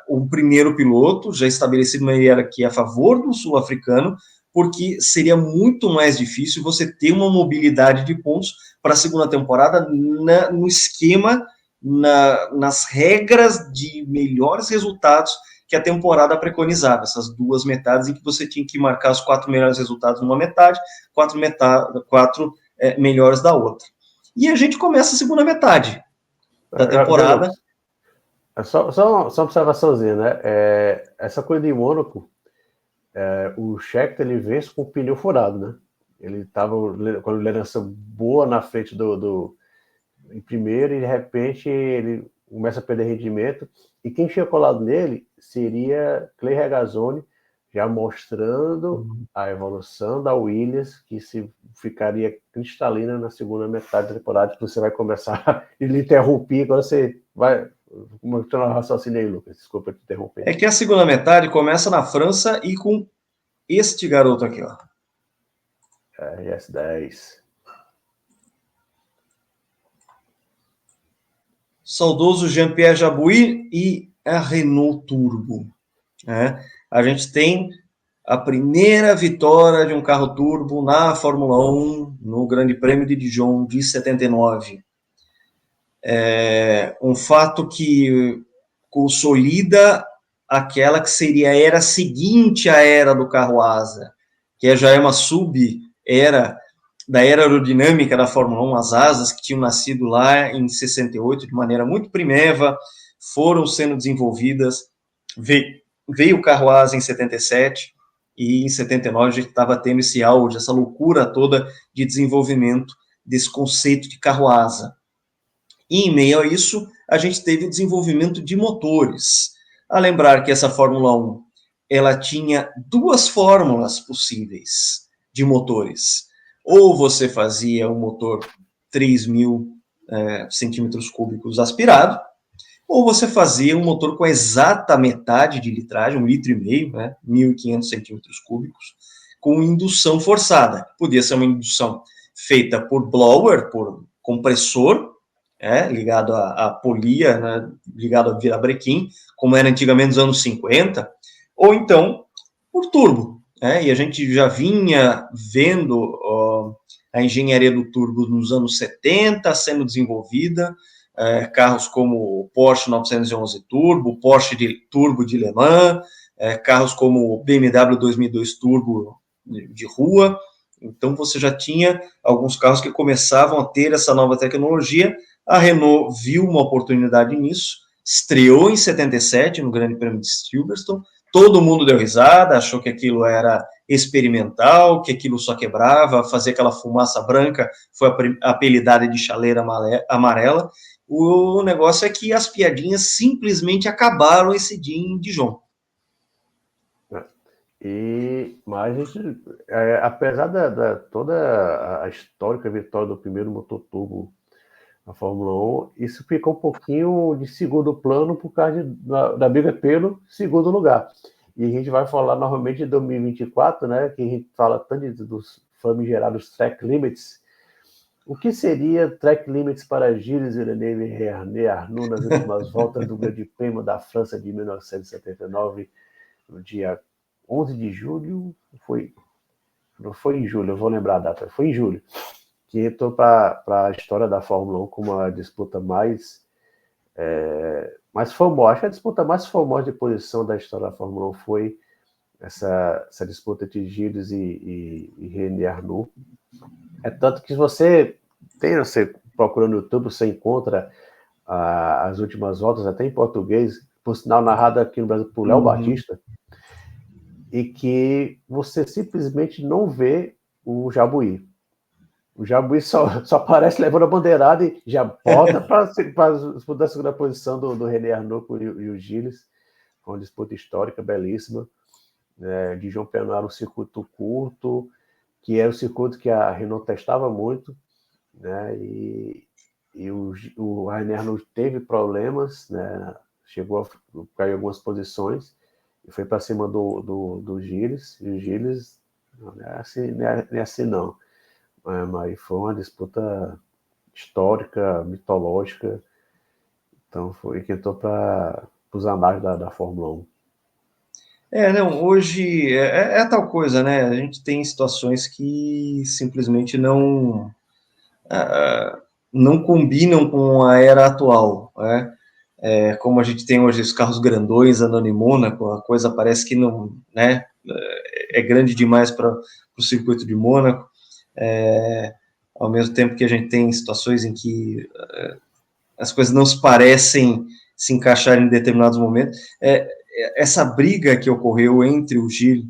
o primeiro piloto, já estabelecido uma hierarquia a favor do sul-africano, porque seria muito mais difícil você ter uma mobilidade de pontos para a segunda temporada no esquema, nas regras de melhores resultados que a temporada preconizava, essas duas metades em que você tinha que marcar os 4 melhores resultados numa metade, 4 melhores da outra. E a gente começa a segunda metade da temporada. Só uma observaçãozinha, né? Essa coisa de Mônaco, o Scheckter ele vence com o pneu furado, né? Ele estava com a liderança boa na frente em primeiro, e de repente ele começa a perder rendimento, e quem tinha colado nele seria Clay Regazzoni, já mostrando a evolução da Williams, que se ficaria cristalina na segunda metade da temporada, que você vai começar, e lhe interromper, agora você vai... Como está no raciocínio aí, Lucas? Desculpa te interromper. É que a segunda metade começa na França e com este garoto aqui, ó. RS10. Saudoso Jean-Pierre Jabouille e a Renault Turbo. A gente tem a primeira vitória de um carro turbo na Fórmula 1, no Grande Prêmio de Dijon de 79. Um fato que consolida aquela que seria a era seguinte à era do carro asa, que já é uma sub-era da era aerodinâmica da Fórmula 1, as asas que tinham nascido lá em 68 de maneira muito primeva, foram sendo desenvolvidas, veio o carro asa em 77, e em 79 a gente estava tendo esse auge, essa loucura toda de desenvolvimento desse conceito de carro asa. E em meio a isso, a gente teve o desenvolvimento de motores. A lembrar que essa Fórmula 1, ela tinha duas fórmulas possíveis de motores. Ou você fazia um motor 3.000 centímetros cúbicos aspirado, ou você fazia um motor com a exata metade de litragem, 1,5 litro, 1.500 centímetros cúbicos, com indução forçada. Podia ser uma indução feita por blower, por compressor, ligado a polia, ligado a virabrequim, como era antigamente nos anos 50, ou então por turbo. E a gente já vinha vendo a engenharia do turbo nos anos 70 sendo desenvolvida, carros como o Porsche 911 Turbo, Porsche Turbo de Le Mans, carros como o BMW 2002 Turbo de rua. Então você já tinha alguns carros que começavam a ter essa nova tecnologia. A Renault viu uma oportunidade nisso, estreou em 77 no Grande Prêmio de Silverstone, todo mundo deu risada, achou que aquilo era experimental, que aquilo só quebrava, fazia aquela fumaça branca, foi apelidada de chaleira amarela. O negócio é que as piadinhas simplesmente acabaram esse dia em Dijon. Mas a gente, apesar toda a histórica vitória do primeiro motor turbo na Fórmula 1, isso ficou um pouquinho de segundo plano por causa da briga pelo segundo lugar. E a gente vai falar novamente de 2024, né, que a gente fala tanto dos famigerados track limits. O que seria track limits para Gilles Villeneuve e René Arnoux nas últimas voltas do Grande Prêmio da França de 1979, no dia 11 de julho? Não foi em julho, eu vou lembrar a data, foi em julho, que entrou para a história da Fórmula 1 como a disputa mais famosa. Acho que a disputa mais famosa de posição da história da Fórmula 1 foi essa disputa entre Gilles e René Arnoux. É tanto que você procurando no YouTube, você encontra as últimas voltas, até em português, por sinal narrada aqui no Brasil por Léo Batista, e que você simplesmente não vê o Jabuí. O Jabuí só aparece levando a bandeirada e já volta para disputar a segunda posição do René Arnoux e o Gilles. Foi uma disputa histórica, belíssima. De João Penal, um circuito curto, que era o circuito que a Renault testava muito, né? E o René Arnoux teve problemas, né? Chegou a cair algumas posições e foi para cima do Gilles, e o Gilles não é assim não. Mas foi uma disputa histórica, mitológica, então foi que entrou para os anais da Fórmula 1. Não, hoje é tal coisa, né? A gente tem situações que simplesmente não combinam com a era atual, né? Como a gente tem hoje os carros grandões andando em Mônaco, a coisa parece que não, né? É grande demais para o circuito de Mônaco, ao mesmo tempo que a gente tem situações em que as coisas não se parecem se encaixar em determinados momentos. Essa briga que ocorreu entre o Gilles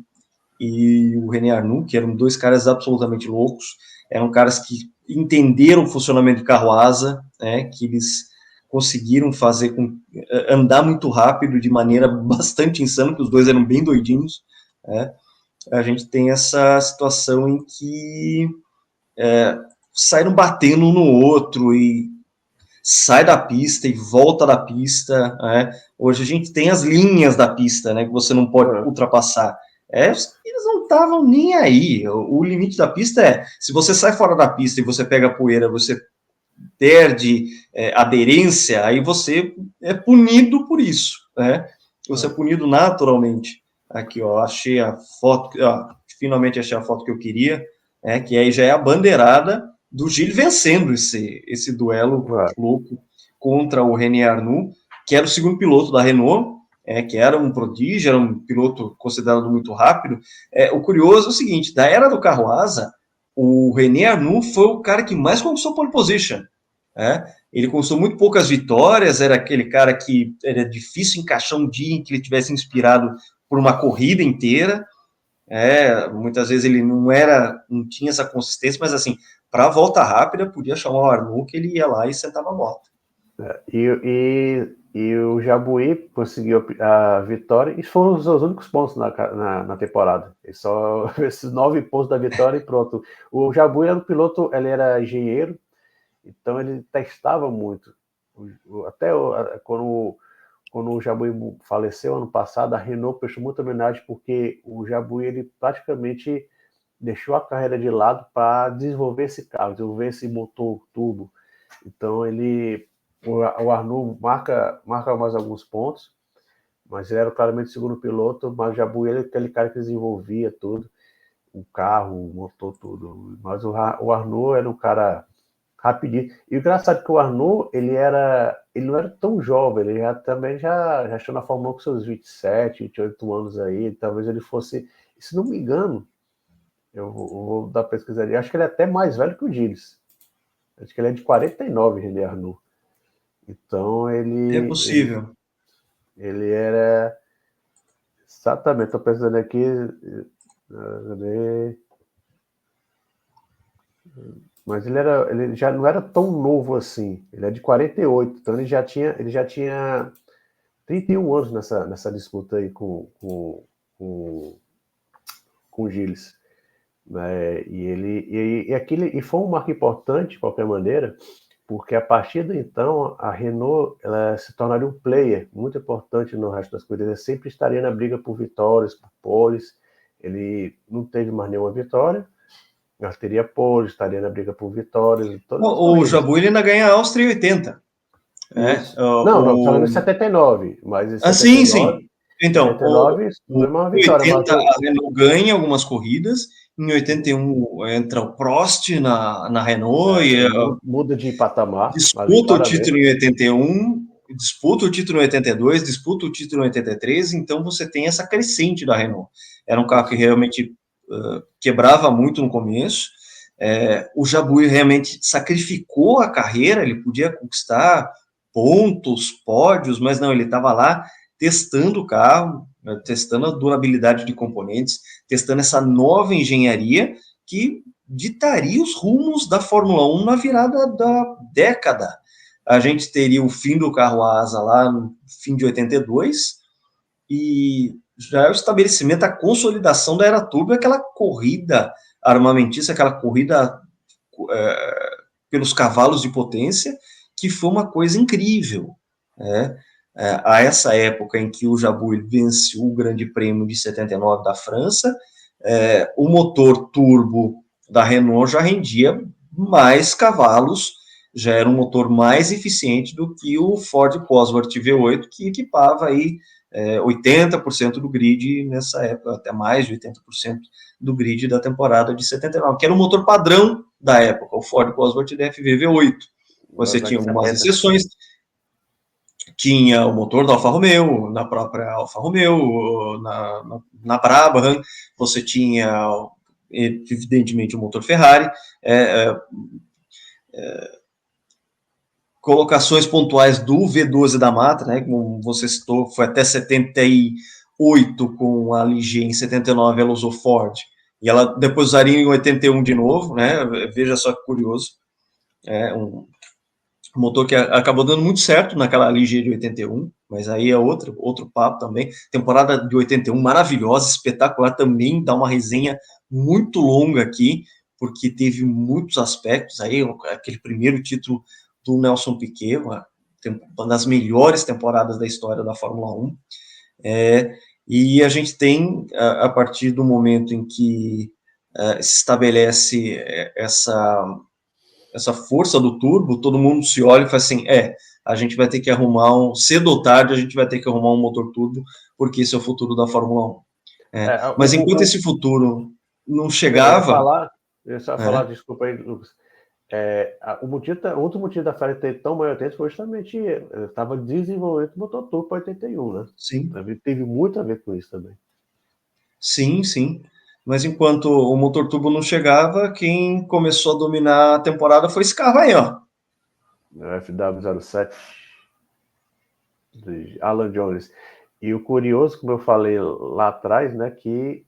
e o René Arnoux, que eram dois caras absolutamente loucos, eram caras que entenderam o funcionamento do carro asa, né, que eles conseguiram fazer andar muito rápido de maneira bastante insana, que os dois eram bem doidinhos, né. A gente tem essa situação em que saíram batendo um no outro e sai da pista e volta da pista, né? Hoje a gente tem as linhas da pista, né, que você não pode ultrapassar. Eles não estavam nem aí. O limite da pista se você sai fora da pista e você pega poeira, você perde aderência, aí você é punido por isso, né? Você é punido naturalmente. Aqui, ó, achei a foto, ó, finalmente achei a foto que eu queria, que aí já é a bandeirada do Gilles vencendo esse duelo louco contra o René Arnoux, que era o segundo piloto da Renault, que era um prodígio, era um piloto considerado muito rápido. O curioso é o seguinte, da era do carro asa, o René Arnoux foi o cara que mais conquistou pole position. Ele conquistou muito poucas vitórias, era aquele cara que era difícil encaixar um dia em que ele tivesse inspirado por uma corrida inteira. Muitas vezes ele não tinha essa consistência, mas assim, para a volta rápida, podia chamar o Arnoux que ele ia lá e sentava a moto. E o Jabuí conseguiu a vitória, e foram os seus únicos pontos na temporada. Só esses 9 pontos da vitória e pronto. O Jabuí era um piloto, ele era engenheiro, então ele testava muito. Até quando o Jabuí faleceu ano passado, a Renault prestou muita homenagem, porque o Jabuí ele praticamente deixou a carreira de lado para desenvolver esse carro, desenvolver esse motor turbo. Então o Arnoux marca mais alguns pontos, mas ele era claramente o segundo piloto, mas o Jabuí era aquele cara que desenvolvia tudo, o carro, o motor, tudo. Mas o Arnoux era um cara rapidinho. E o engraçado é que o Arnoux, ele não era tão jovem, ele já achou na Fórmula 1 com seus 27, 28 anos aí, talvez ele fosse, se não me engano, eu vou dar pesquisa ali, acho que ele é até mais velho que o Gilles. Acho que ele é de 49, René Arnoux. Então É possível. ele era exatamente, estou pensando aqui, mas ele já não era tão novo assim. Ele é de 48, então ele já tinha 31 anos nessa disputa aí com com o Gilles. Né? E foi um marco importante, de qualquer maneira, porque a partir de então a Renault ela se tornaria um player muito importante no resto das corridas. Ele sempre estaria na briga por vitórias, por poles. Ele não teve mais nenhuma vitória, mas teria poles, estaria na briga por vitórias. Todas as O corridas. Jabouille ainda ganha a Áustria em 80. Não, falando em 79, mas em sim, sim. 79, Então, 79 o foi uma em vitória, mas 80 a Renault ganha algumas corridas, em 81 entra o Prost na Renault e muda de patamar ali, disputa o claramente. título em 81, disputa o título em 82, disputa o título em 83, então você tem essa crescente da Renault. Era um carro que realmente quebrava muito no começo. O Jabouille realmente sacrificou a carreira, ele podia conquistar pontos, pódios, mas não, ele estava lá testando o carro, testando a durabilidade de componentes, testando essa nova engenharia que ditaria os rumos da Fórmula 1 na virada da década. A gente teria o fim do carro asa lá no fim de 82 e já é o estabelecimento, a consolidação da era turbo, aquela corrida armamentista, aquela corrida pelos cavalos de potência, que foi uma coisa incrível. Né? A essa época em que o Jabouille venceu o Grande Prêmio de 79 da França, o motor turbo da Renault já rendia mais cavalos, já era um motor mais eficiente do que o Ford Cosworth V8, que equipava aí 80% do grid nessa época, até mais de 80% do grid da temporada de 79, que era o motor padrão da época, o Ford Cosworth DFV V8. Você tinha algumas exceções, tinha o motor da Alfa Romeo, na própria Alfa Romeo, na Brabham, você tinha, evidentemente, o motor Ferrari, colocações pontuais do V12 da Matra, né, como você citou, foi até 78 com a Ligier, em 79 ela usou Ford, e ela depois usaria em 81 de novo, né, veja só que curioso, um motor que acabou dando muito certo naquela Ligier de 81, mas aí é outro papo também. Temporada de 81 maravilhosa, espetacular também, dá uma resenha muito longa aqui, porque teve muitos aspectos aí, aquele primeiro título do Nelson Piquet, uma das melhores temporadas da história da Fórmula 1, e a gente tem, a partir do momento em que se estabelece essa força do turbo, todo mundo se olha e fala assim, a gente vai ter que arrumar cedo ou tarde, a gente vai ter que arrumar um motor turbo, porque esse é o futuro da Fórmula 1. Mas enquanto esse futuro não chegava... Eu ia falar, desculpa aí, Lucas. Outro motivo da Ferrari ter tão maior tempo foi justamente estava desenvolvendo o motor turbo para 81, né? Sim. Teve muito a ver com isso também. Sim, sim. Mas enquanto o motor turbo não chegava, quem começou a dominar a temporada foi esse carro aí, ó. O FW07 de Alan Jones. E o curioso, como eu falei lá atrás, né, que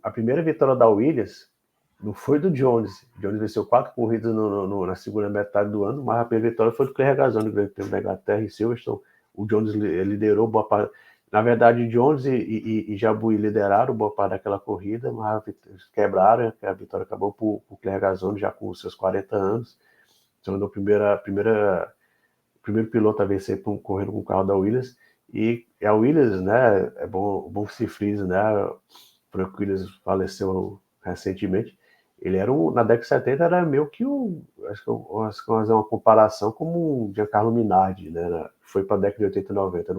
a primeira vitória da Williams não foi do Jones. O Jones venceu 4 corridas na segunda metade do ano, mas a primeira vitória foi do Clay Regazzoni, no Grande Prêmio da Inglaterra, em Silverstone. O Jones liderou boa parte. Na verdade, Jones e Jabouille lideraram boa parte daquela corrida, mas quebraram, a vitória acabou por Clay Regazzoni, já com os seus 40 anos. Sendo o primeiro piloto a vencer correndo com o carro da Williams. E a Williams, né, é bom que se frise, né, o Frank Williams faleceu recentemente. Ele era na década de 70 era meio que acho que vamos fazer uma comparação como o Giancarlo Minardi, né, foi para a década de 80 e 90,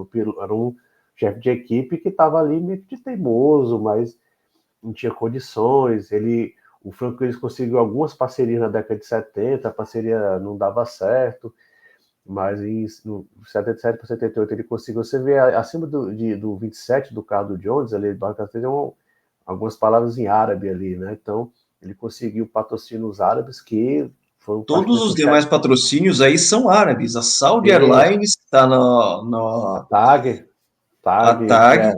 era um chefe de equipe que estava ali meio que teimoso, mas não tinha condições. O Frank Williams conseguiu algumas parcerias na década de 70, a parceria não dava certo, mas em 77 para 78 ele conseguiu. Você vê acima do 27 do carro do Jones, ali, tem algumas palavras em árabe ali, né? Então ele conseguiu patrocínios árabes que foram todos os demais patrocínios aí são árabes. A Saudi Airlines está na TAG,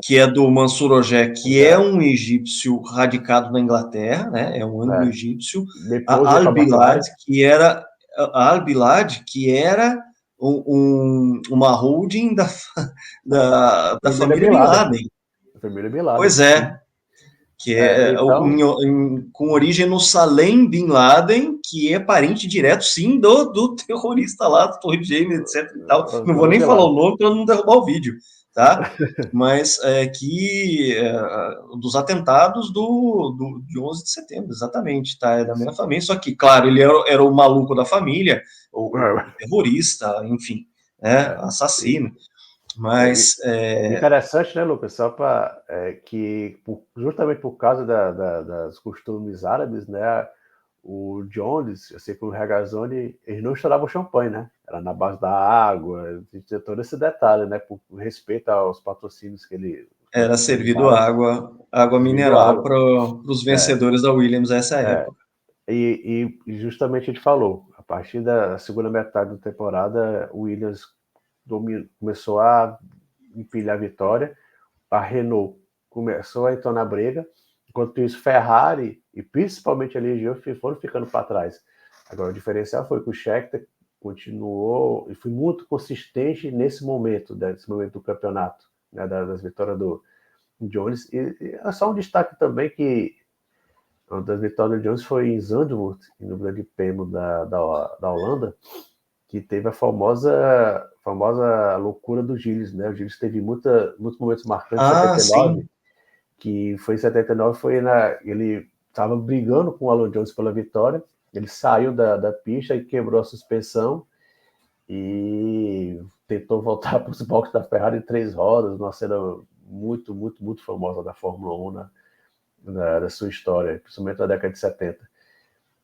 que é do Mansur Ojeh, que é um egípcio radicado na Inglaterra, né? É um anglo-egípcio. A Al-Bilad, que era uma holding da família Bin Laden. Família Bin Laden. Pois é. que é Então, com origem no Salem Bin Laden, que é parente direto, sim, do terrorista lá, do Torre Gêmeas, etc e tal. Não vou Osama nem Bin falar o Laden. nome para não derrubar o vídeo, tá? Mas dos atentados de 11 de setembro, exatamente, tá? É da minha família, só que, claro, ele era o maluco da família, o terrorista, enfim, né, É, assassino, e, mas interessante, né, Lucas? Só para justamente por causa das costumes árabes, né, o Jones, assim como o Regazzoni, eles não estouravam champanhe, né? Era na base da água, tinha todo esse detalhe, né? Por respeito aos patrocínios que ele, era os servido árabes, água servindo mineral água. para os É, vencedores da Williams nessa é. época. E justamente ele falou, a partir da segunda metade da temporada, o Williams começou a empilhar a vitória, a Renault começou a entrar na briga, enquanto isso Ferrari e principalmente a Legião foram ficando para trás. Agora o diferencial foi que o Scheckter continuou e foi muito consistente nesse momento do campeonato, né, das vitórias do Jones. E é só um destaque também que uma das vitórias do Jones foi em Zandvoort, no Grande Prêmio da Holanda, que teve a famosa loucura do Gilles, né? O Gilles teve muitos momentos marcantes em Ah, 79, sim. que foi em 79, ele estava brigando com o Alan Jones pela vitória, ele saiu da pista e quebrou a suspensão e tentou voltar para os boxes da Ferrari em 3 rodas, uma cena muito, muito, muito famosa da Fórmula 1, né? Da sua história, principalmente na década de 70.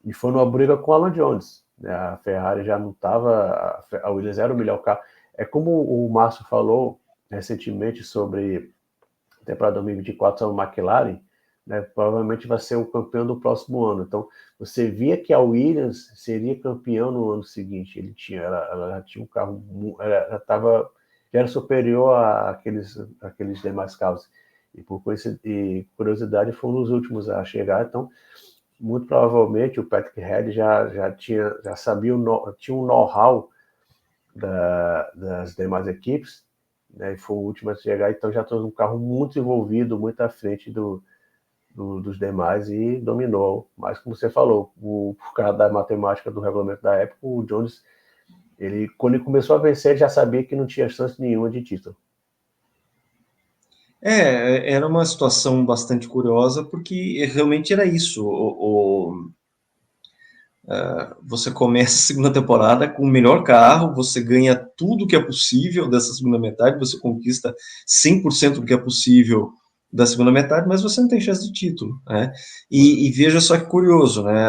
E foi numa briga com o Alan Jones. Né? A Ferrari já não estava. A Williams era o melhor carro. É como o Márcio falou recentemente sobre a temporada 2024 sobre a McLaren, né? Provavelmente vai ser o campeão do próximo ano. Então, você via que a Williams seria campeão no ano seguinte. Ela já tinha um carro, já era superior àqueles demais carros. E curiosidade, foi um dos últimos a chegar. Então, muito provavelmente o Patrick Head já sabia, tinha um know-how das demais equipes, né, e foi o último a chegar, então já trouxe um carro muito envolvido, muito à frente dos demais e dominou. Mas, como você falou, por causa da matemática do regulamento da época, o Jones, quando ele começou a vencer, ele já sabia que não tinha chance nenhuma de título. Era uma situação bastante curiosa, porque realmente era isso. Você começa a segunda temporada com o melhor carro, você ganha tudo que é possível dessa segunda metade, você conquista 100% do que é possível da segunda metade, mas você não tem chance de título, né? E veja só que curioso, né?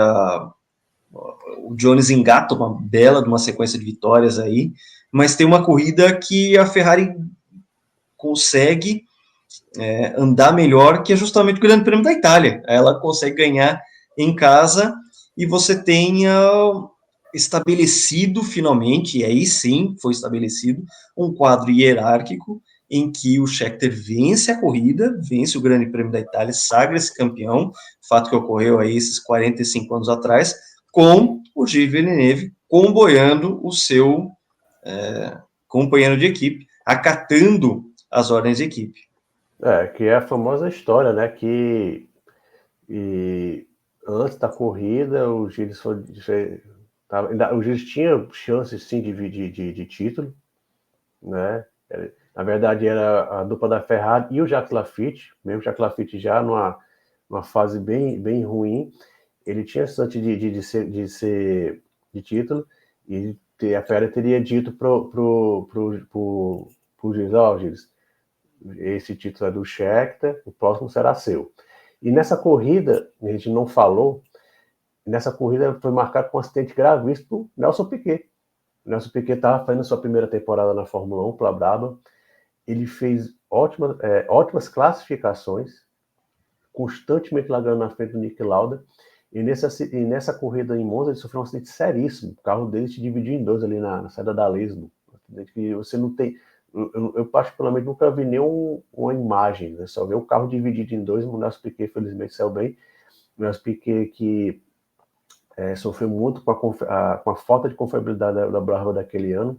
O Jones engata uma bela de uma sequência de vitórias aí, mas tem uma corrida que a Ferrari consegue andar melhor, que é justamente o Grande Prêmio da Itália. Ela consegue ganhar em casa e você tenha estabelecido finalmente, e aí sim foi estabelecido, um quadro hierárquico em que o Scheckter vence a corrida, vence o Grande Prêmio da Itália, sagra-se campeão, fato que ocorreu aí esses 45 anos atrás, com o Gilles Villeneuve comboiando o seu companheiro de equipe, acatando as ordens de equipe. Que é a famosa história, né? E antes da corrida, o Gilles o Gilles tinha chances sim de título, né? Na verdade, era a dupla da Ferrari e o Jacques Lafitte, mesmo o Jacques Lafitte já numa fase bem, bem ruim, ele tinha chance de título, e a Ferrari teria dito pro Gilles, Gilles, esse título é do Scheckter, o próximo será seu. E nessa corrida, a gente não falou, nessa corrida foi marcado com um acidente gravíssimo do Nelson Piquet. O Nelson Piquet estava fazendo sua primeira temporada na Fórmula 1 pela Brabham. Ele fez ótimas classificações, constantemente largando na frente do Nick Lauda. E nessa corrida em Monza, ele sofreu um acidente seríssimo. O carro dele se dividiu em dois ali na saída da Lesmo. Que você não tem. Eu particularmente nunca vi nenhuma imagem, né? Só ver o carro dividido em dois. O Nelson Piquet, felizmente, saiu bem. O Nelson Piquet que sofreu muito com a falta de confiabilidade da Brabham daquele ano,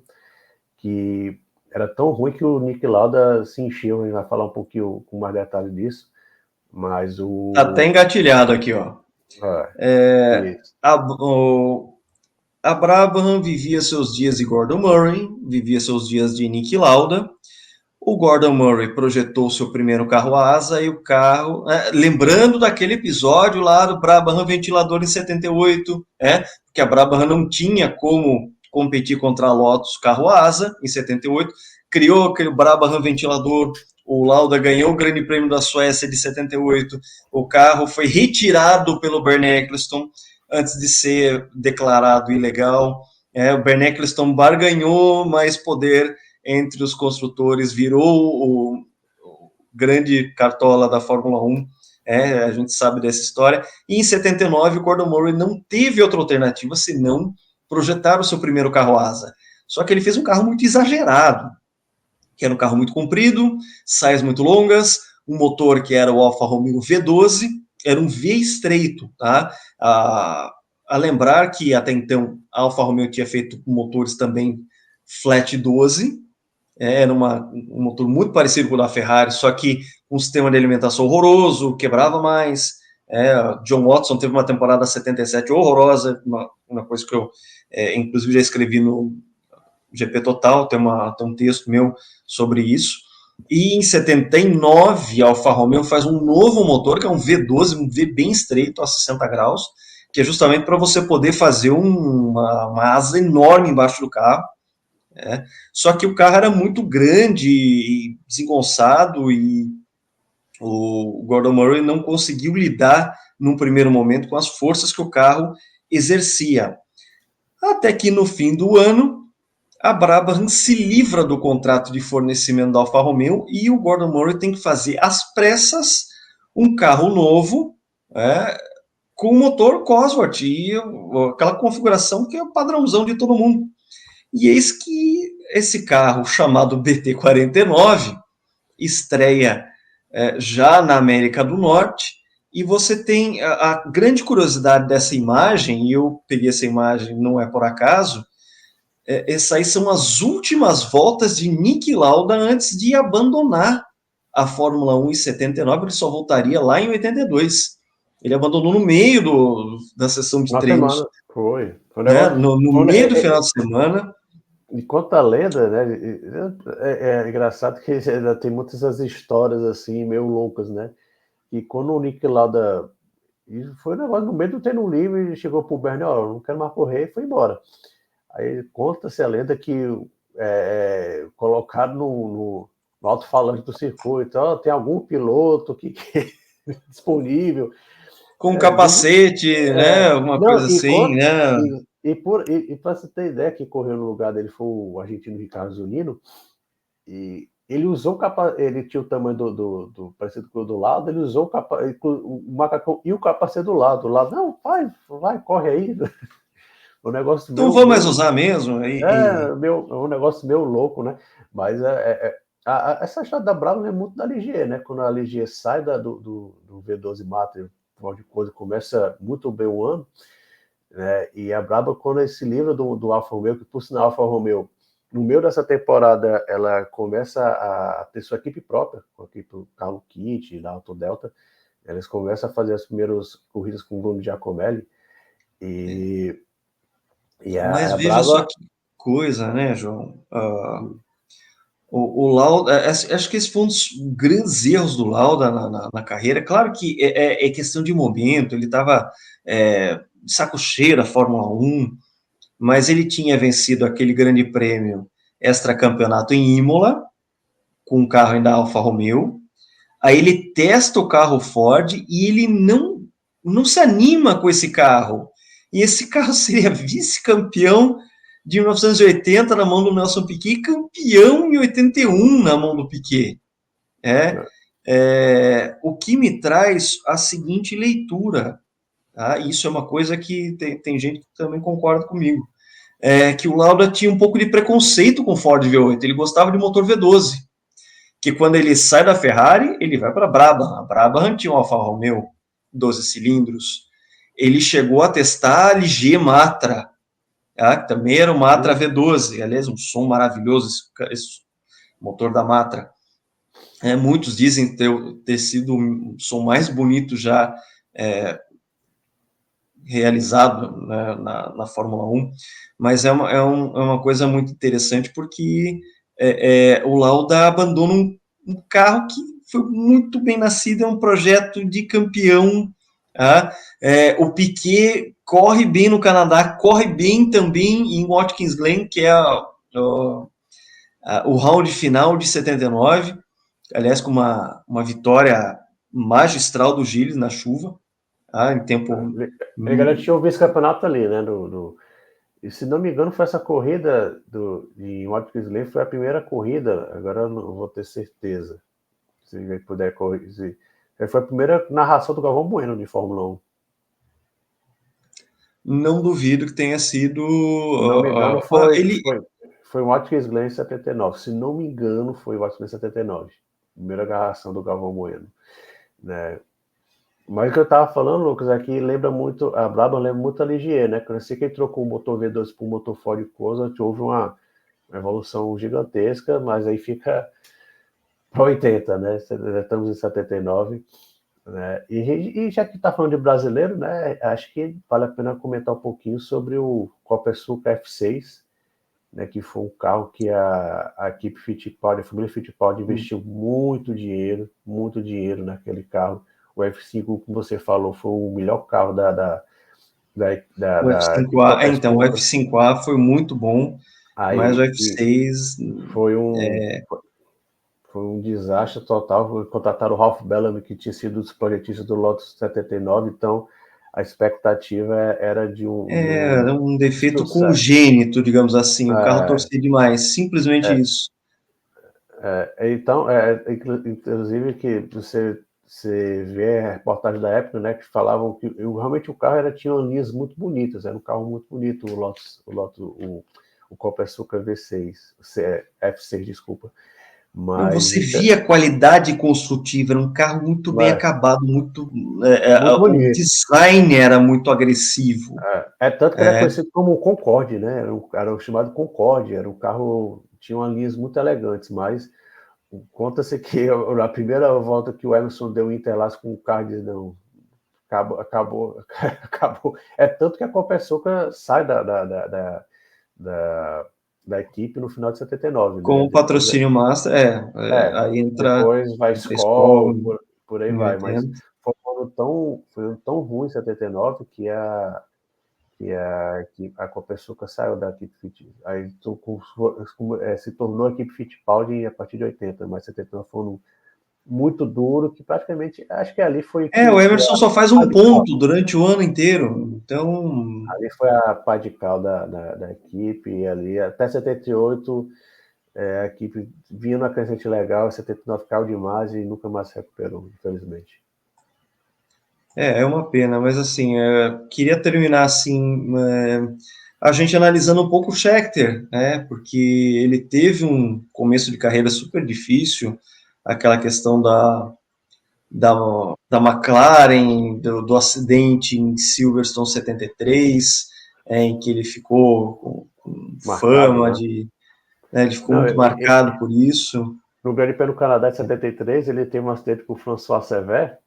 que era tão ruim que o Nick Lauda se encheu. A gente vai falar um pouquinho com mais detalhe disso. Mas Tá até engatilhado aqui, ó. Isso. A Brabham vivia seus dias de Gordon Murray, vivia seus dias de Niki Lauda. O Gordon Murray projetou seu primeiro carro a asa e o carro, lembrando daquele episódio lá do Brabham ventilador em 78, porque a Brabham não tinha como competir contra a Lotus carro a asa em 78, criou aquele Brabham ventilador. O Lauda ganhou o Grande Prêmio da Suécia de 78. O carro foi retirado pelo Bernie Ecclestone antes de ser declarado ilegal. O Bernie Ecclestone barganhou mais poder entre os construtores, virou o grande cartola da Fórmula 1. A gente sabe dessa história. E em 79, o Gordon Murray não teve outra alternativa senão projetar o seu primeiro carro asa. Só que ele fez um carro muito exagerado, que era um carro muito comprido, saias muito longas, um motor que era o Alfa Romeo V12, era um V estreito, tá? A lembrar que até então a Alfa Romeo tinha feito motores também flat 12, era um motor muito parecido com o da Ferrari, só que um sistema de alimentação horroroso, quebrava mais. John Watson teve uma temporada 77 horrorosa, uma coisa que eu, inclusive, já escrevi no GP Total, tem um texto meu sobre isso. E em 79, a Alfa Romeo faz um novo motor, que é um V12, um V bem estreito, a 60 graus, que é justamente para você poder fazer uma asa enorme embaixo do carro. Só que o carro era muito grande e desengonçado e o Gordon Murray não conseguiu lidar num primeiro momento com as forças que o carro exercia. Até que no fim do ano, a Brabham se livra do contrato de fornecimento da Alfa Romeo e o Gordon Murray tem que fazer às pressas um carro novo, com motor Cosworth e aquela configuração que é o padrãozão de todo mundo. E eis que esse carro, chamado BT-49, estreia já na América do Norte, e você tem a grande curiosidade dessa imagem, e eu peguei essa imagem, não é por acaso, essas aí são as últimas voltas de Niki Lauda antes de abandonar a Fórmula 1 em 79, ele só voltaria lá em 82. Ele abandonou no meio da sessão de treinos. Semana, foi um negócio, no meio do final de semana. E conta a lenda, né? É engraçado que ainda tem muitas essas histórias assim, meio loucas, né? E quando o Niki Lauda. Foi um negócio no meio do treino livre e chegou pro Bernie, ó, não quero mais correr, e foi embora. Aí conta-se a lenda que colocaram no alto-falante do circuito, ó, tem algum piloto que disponível. Com capacete, né? Alguma coisa assim, né? E para você ter ideia, quem correu no lugar dele foi o argentino Ricardo Zunino, e ele usou ele tinha o tamanho do parecido com o do lado, ele usou o macacão e o capacete do lado. Não, vai, corre aí. O negócio não vou mais usar mesmo. Um negócio meio louco, né? Mas essa história da Brabham é muito da Ligier, né? Quando a Ligier sai do V12 Master, de coisa, começa muito bem o ano, né? E a Brabham, quando ele se livra do Alfa Romeo, que por sinal a Alfa Romeo, no meio dessa temporada, ela começa a ter sua equipe própria, com a equipe do Carlo Kit, da Auto Delta, eles começam a fazer as primeiras corridas com o Bruno Giacomelli, Mas veja só que coisa, né, João? O Lauda, acho que esse foi um dos grandes erros do Lauda na carreira. Claro que é questão de momento, ele estava de saco cheio da Fórmula 1, mas ele tinha vencido aquele grande prêmio extracampeonato em Imola, com um carro ainda Alfa Romeo. Aí ele testa o carro Ford e ele não se anima com esse carro. E esse carro seria vice-campeão de 1980 na mão do Nelson Piquet e campeão em 81 na mão do Piquet. O que me traz a seguinte leitura. Tá? Isso é uma coisa que tem gente que também concorda comigo. Que o Lauda tinha um pouco de preconceito com o Ford V8. Ele gostava de motor V12. Que quando ele sai da Ferrari, ele vai para a Brabham. A Brabham tinha um Alfa Romeo 12 cilindros. Ele chegou a testar a Ligier Matra, que também era o Matra V12. Aliás, um som maravilhoso, esse motor da Matra. Muitos dizem ter sido o som mais bonito já realizado, né, na Fórmula 1, mas é uma coisa muito interessante porque o Lauda abandona um carro que foi muito bem nascido, é um projeto de campeão. Tá? O Piquet corre bem no Canadá, corre bem também em Watkins Glen, que é o round final de 79, aliás, com uma vitória magistral do Gilles na chuva, em tempo. Ele garantiu o vice-campeonato ali, né? E se não me engano, foi essa corrida em Watkins Glen, foi a primeira corrida, agora eu não vou ter certeza, se ele puder corrigir. Foi a primeira narração do Galvão Bueno de Fórmula 1. Não duvido que tenha sido. Se não me engano, foi o Watkins Glen em 79. Se não me engano, foi o Watkins Glen em 79. Primeira narração do Galvão Bueno. Né? Mas o que eu estava falando, Lucas, é que lembra muito, a Brabham lembra muito a Ligier, né? Quando assim que ele trocou o motor V12 para o motor Ford Cosworth, houve uma evolução gigantesca, mas aí fica para 80, né? Estamos em 79. Né? E já que está falando de brasileiro, né? Acho que vale a pena comentar um pouquinho sobre o Copersucar F6, né? Que foi um carro que a equipe Fittipaldi, a família Fittipaldi investiu muito dinheiro naquele carro. O F5, como você falou, foi o melhor carro o F5A, então, o F5A foi muito bom, mas o F6 foi um desastre total. Contrataram o Ralph Bellamy, que tinha sido dos projetistas do Lotus 79, então a expectativa era de um defeito congênito, digamos assim, o carro torcia demais, simplesmente isso. Então, inclusive que você vê a reportagem da época, né, que falavam que realmente o carro tinha linhas muito bonitas, era um carro muito bonito, o Copersucar V6, F6, desculpa. Mas você via a qualidade construtiva, era um carro muito bem acabado, muito o design era muito agressivo. Tanto que ele é conhecido como o Concorde, né? Era o chamado Concorde, era um carro, tinha umas linhas muito elegantes, mas conta-se que na primeira volta que o Emerson deu o Interlagos com o carro, diz, não, acabou. É tanto que a Copersucar sai da equipe no final de 79. Com o patrocínio master, aí entra. Depois vai Skoll, por aí vai. Mas foi um tão ruim em 79 que a Copersucar saiu da equipe Fittipaldi. Aí se tornou a equipe Fittipaldi a partir de 80, mas 79 foi muito duro, que praticamente, acho que ali foi... o Emerson só faz um ponto durante o ano inteiro, então... Ali foi a pá de cal da equipe, e ali até 78 a equipe vinha numa crescente legal, 79 caiu demais e nunca mais se recuperou, infelizmente. É uma pena, mas assim, queria terminar assim, a gente analisando um pouco o Scheckter, né, porque ele teve um começo de carreira super difícil, aquela questão da McLaren, do acidente em Silverstone 73, em que ele ficou com fama, né? Ele ficou muito marcado por isso. No Grande Prêmio do Canadá de 73, ele teve um acidente com o François Sever,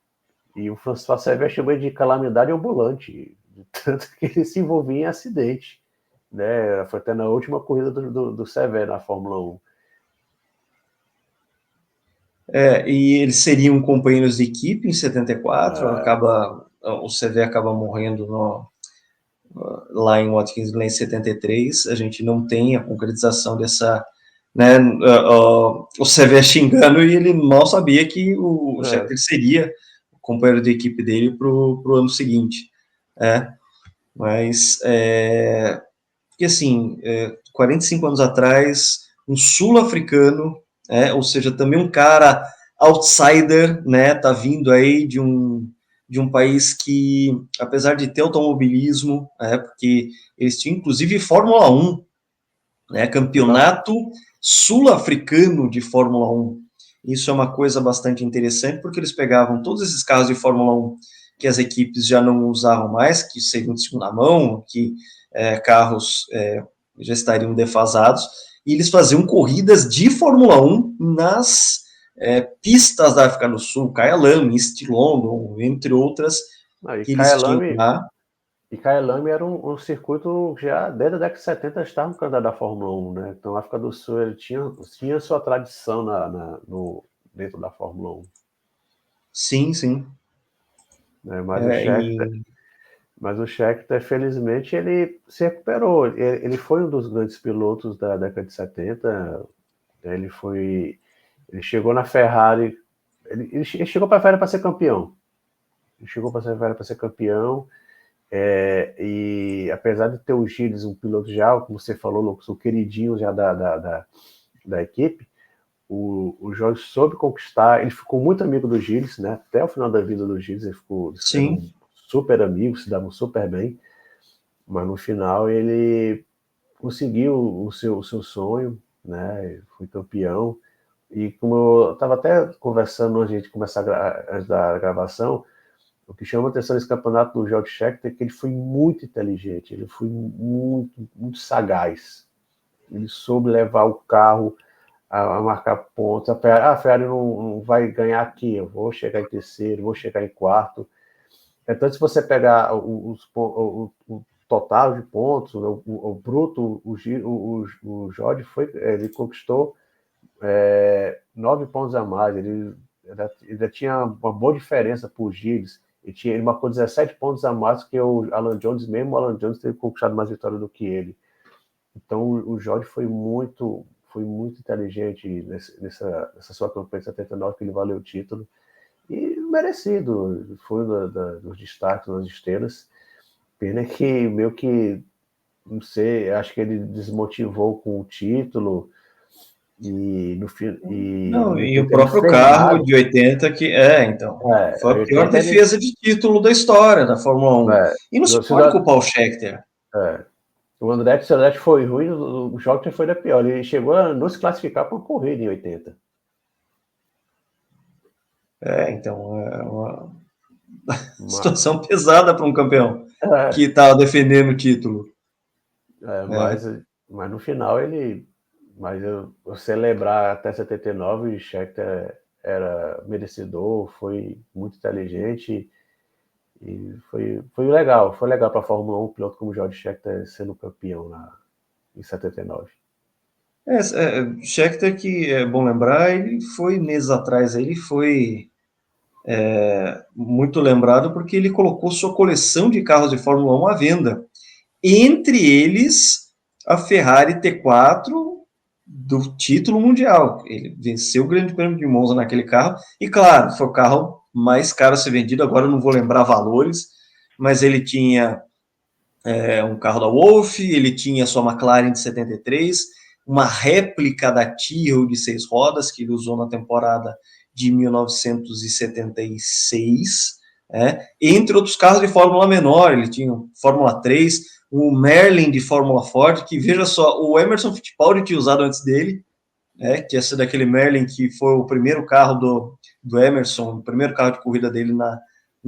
e o François Sever chamou de calamidade ambulante, tanto que ele se envolvia em acidente. Né? Foi até na última corrida do Sever na Fórmula 1. E eles seriam companheiros de equipe em 74, o Sever acaba morrendo lá em Watkins Glen em 73, a gente não tem a concretização dessa, né, o Sever xingando, e ele mal sabia que o Scheckter seria o companheiro de equipe dele para o ano seguinte, mas porque assim, 45 anos atrás, um sul-africano, ou seja, também um cara outsider, né, tá vindo aí de um país que, apesar de ter automobilismo, porque eles tinham inclusive Fórmula 1, né, campeonato sul-africano de Fórmula 1. Isso é uma coisa bastante interessante, porque eles pegavam todos esses carros de Fórmula 1 que as equipes já não usavam mais, que seriam de segunda mão, que carros já estariam defasados, e eles faziam corridas de Fórmula 1 nas pistas da África do Sul, Kyalami, East London, entre outras, que eles tinham lá. E Kyalami era um circuito já desde a década de 70 estava no candidato da Fórmula 1, né? Então a África do Sul ele tinha sua tradição dentro da Fórmula 1. Sim, sim. Né? Mas o Scheckter, felizmente, ele se recuperou. Ele foi um dos grandes pilotos da década de 70. Ele chegou na Ferrari. Ele chegou para a Ferrari para ser campeão. E apesar de ter o Gilles, um piloto já, como você falou, Lucas, o queridinho já da equipe, o Jorge soube conquistar. Ele ficou muito amigo do Gilles, né? Até o final da vida do Gilles, eles eram super amigos, se davam super bem. Mas no final ele conseguiu o seu sonho, né? Foi campeão. E como eu estava até conversando antes de começar antes da gravação, o que chama a atenção nesse campeonato do George Scheckter é que ele foi muito inteligente, ele foi muito, muito sagaz. Ele soube levar o carro a marcar pontos. A Ferrari não vai ganhar aqui, eu vou chegar em terceiro, vou chegar em quarto. Então, se você pegar o total de pontos, o bruto, o Jorge ele conquistou 9 pontos a mais. Ele ainda tinha uma boa diferença para o Gilles. Ele marcou 17 pontos a mais que o Alan Jones, mesmo o Alan Jones teve conquistado mais vitórias do que ele. Então o Jorge foi muito inteligente nessa sua campanha de 79, que ele valeu o título. E merecido, foi dos destaques, das estrelas. Pena que meio que, não sei, acho que ele desmotivou com o título. E o próprio carro de 80 que foi a pior defesa de título da história da Fórmula 1. E não se pode culpar o Scheckter. O Andretti foi ruim, o Scheckter foi da pior. Ele chegou a não se classificar para uma corrida em 80. Então é uma situação pesada para um campeão que estava defendendo o título. Mas no final mas eu celebrar até 79, o Scheckter era merecedor, foi muito inteligente e foi legal para a Fórmula 1, um piloto como o George Scheckter sendo campeão em 79. Scheckter, que é bom lembrar, ele foi meses atrás, ele foi muito lembrado porque ele colocou sua coleção de carros de Fórmula 1 à venda. Entre eles, a Ferrari T4 do título mundial. Ele venceu o Grande Prêmio de Monza naquele carro, e claro, foi o carro mais caro a ser vendido, agora eu não vou lembrar valores, mas ele tinha um carro da Wolf, ele tinha sua McLaren de 73, uma réplica da Tyrrell de 6 rodas, que ele usou na temporada de 1976, entre outros carros de Fórmula menor, ele tinha Fórmula 3, o Merlin de Fórmula Ford, que veja só, o Emerson Fittipaldi tinha usado antes dele, que ia ser daquele Merlin que foi o primeiro carro do Emerson, o primeiro carro de corrida dele na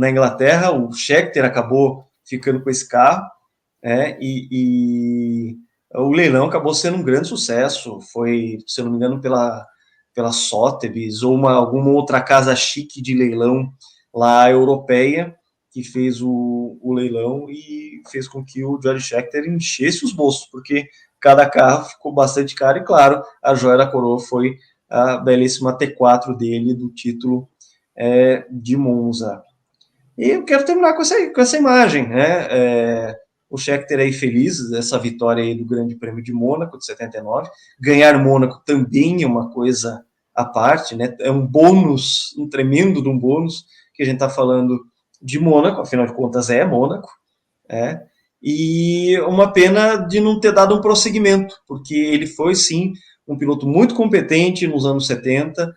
Inglaterra. O Scheckter acabou ficando com esse carro, e o leilão acabou sendo um grande sucesso. Foi, se eu não me engano, pela Sotheby's ou alguma outra casa chique de leilão lá europeia, que fez o leilão e fez com que o George Scheckter enchesse os bolsos, porque cada carro ficou bastante caro, e claro, a joia da coroa foi a belíssima T4 dele, do título de Monza. E eu quero terminar com essa imagem, o Scheckter aí feliz dessa vitória aí do Grande Prêmio de Mônaco, de 79. Ganhar Mônaco também é uma coisa à parte, né? É um bônus, um tremendo de um bônus, que a gente está falando de Mônaco, afinal de contas é Mônaco, e uma pena de não ter dado um prosseguimento, porque ele foi, sim, um piloto muito competente nos anos 70,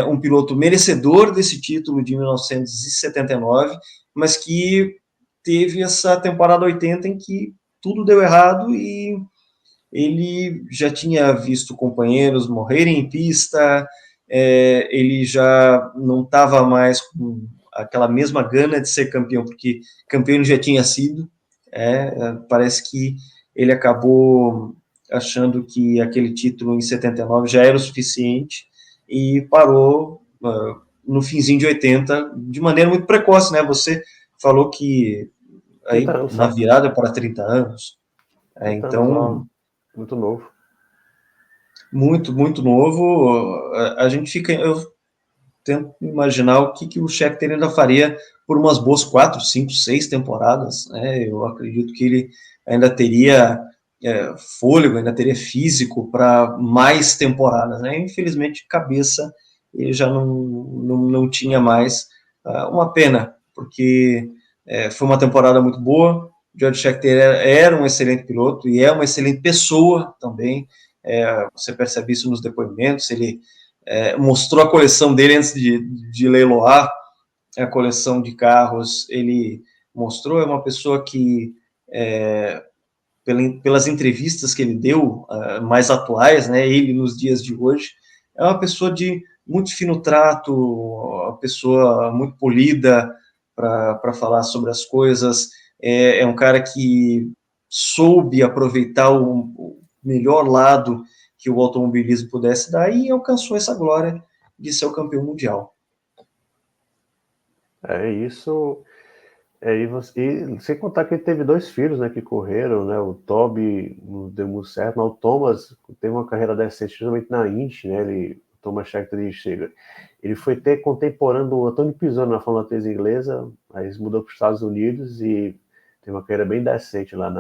um piloto merecedor desse título de 1979, mas que teve essa temporada 80 em que tudo deu errado e ele já tinha visto companheiros morrerem em pista, ele já não estava mais com aquela mesma gana de ser campeão, porque campeão ele já tinha sido. Parece que ele acabou achando que aquele título em 79 já era o suficiente, e parou no finzinho de 80 de maneira muito precoce, né? Você falou que 30 aí anos na só. virada para 30 anos, 30 anos então só. Muito novo. muito, muito novo. A gente fica, eu tento imaginar o que o Scheckter ainda faria por umas boas 4, 5, 6 temporadas, né? Eu acredito que ele ainda teria fôlego, ainda teria físico para mais temporadas, né? Infelizmente, cabeça ele já não tinha mais. Uma pena, porque foi uma temporada muito boa. George Scheckter era um excelente piloto e é uma excelente pessoa também. Você percebe isso nos depoimentos. Ele mostrou a coleção dele antes de leiloar a coleção de carros. Ele mostrou, é uma pessoa que, pelas entrevistas que ele deu, mais atuais, né, ele nos dias de hoje, é uma pessoa de muito fino trato, uma pessoa muito polida para falar sobre as coisas. É um cara que soube aproveitar o melhor lado que o automobilismo pudesse dar e alcançou essa glória de ser o campeão mundial. É isso. E sem contar que ele teve 2 filhos, né, que correram, né? O Toby não deu muito certo, mas o Thomas teve uma carreira decente, justamente na Indy, né? O Thomas Scheckter chega. Ele foi ter contemporâneo do Anthony Pisoni na Fórmula 3 inglesa, aí mudou para os Estados Unidos e teve uma carreira bem decente lá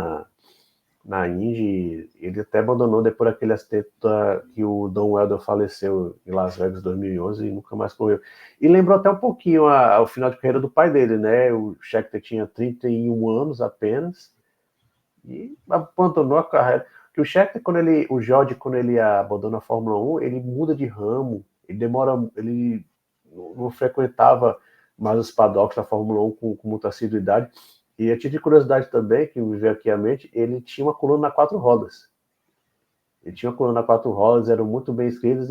na Indy. Ele até abandonou depois daquele acidente que o Don Welder faleceu em Las Vegas em 2011 e nunca mais correu. E lembrou até um pouquinho o final de carreira do pai dele, né? O Scheckter tinha 31 anos apenas e abandonou a carreira. Que o Scheckter, o George, quando ele abandona a Fórmula 1, ele muda de ramo, ele não frequentava mais os paddocks da Fórmula 1 com muita assiduidade. E a título de curiosidade também, que me veio aqui à mente, ele tinha uma coluna a 4 rodas. Ele tinha uma coluna a 4 rodas, eram muito bem escritos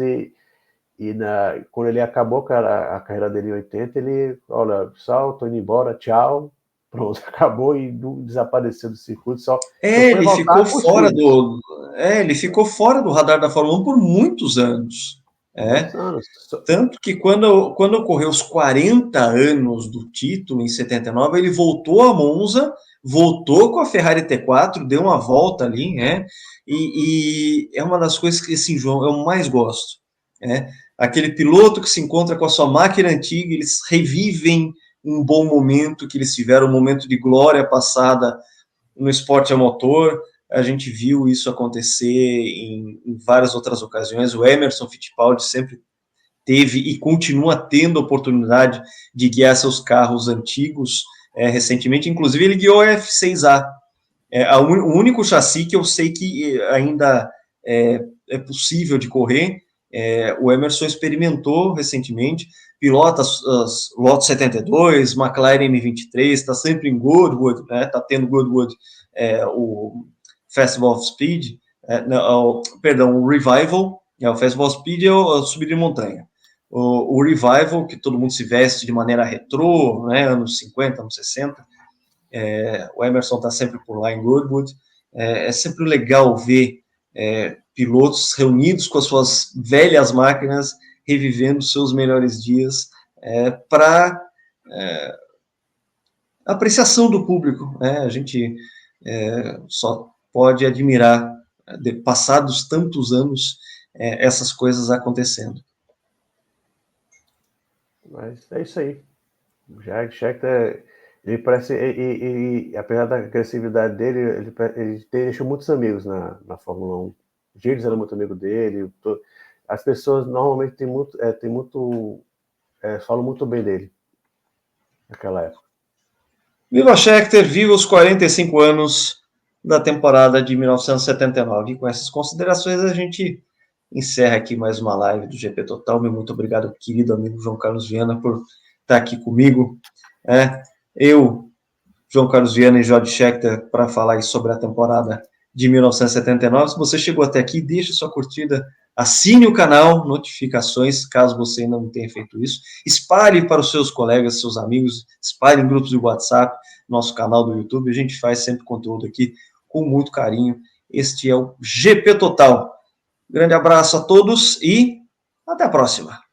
quando ele acabou a carreira dele em 80, ele, olha, só tô indo embora, tchau, pronto, acabou e desapareceu do circuito, só foi Ele ficou voltar com os fora filhos. ele ficou fora do radar da Fórmula 1 por muitos anos. Muitos anos. Tanto que quando ocorreu os 40 anos do título, em 79, ele voltou a Monza, voltou com a Ferrari T4, deu uma volta ali, né? E é uma das coisas que, assim, João, eu mais gosto. Né? Aquele piloto que se encontra com a sua máquina antiga, eles revivem um bom momento que eles tiveram, um momento de glória passada no esporte a motor. A gente viu isso acontecer em várias outras ocasiões. O Emerson Fittipaldi sempre teve e continua tendo a oportunidade de guiar seus carros antigos. Recentemente, inclusive, ele guiou a F6A. O único chassi que eu sei que ainda é possível de correr. O Emerson experimentou recentemente, pilota as Lotus 72, McLaren M23, está sempre em Goodwood, né? Está tendo Goodwood, o Festival of Speed, perdão, o Revival, o Festival of Speed é a subida de montanha. O Revival, que todo mundo se veste de maneira retrô, né, anos 50, anos 60, o Emerson está sempre por lá em Goodwood. É sempre legal ver pilotos reunidos com as suas velhas máquinas, revivendo seus melhores dias para apreciação do público. Né? A gente só pode admirar, passados tantos anos, essas coisas acontecendo. Mas é isso aí. O Scheckter, ele parece, apesar da agressividade dele, ele deixou muitos amigos na Fórmula 1. O Gilles era muito amigo dele. As pessoas normalmente falam muito bem dele naquela época. Viva Scheckter, viva os 45 anos da temporada de 1979. E com essas considerações, a gente encerra aqui mais uma live do GP Total. Muito obrigado, querido amigo João Carlos Viana, por estar aqui comigo. Eu, João Carlos Viana e Jorge Scheckter, para falar sobre a temporada de 1979. Se você chegou até aqui, deixe sua curtida, assine o canal, notificações, caso você ainda não tenha feito isso. Espalhe para os seus colegas, seus amigos, espalhe em grupos de WhatsApp, nosso canal do YouTube. A gente faz sempre conteúdo aqui com muito carinho. Este é o GP Total. Grande abraço a todos e Até a próxima!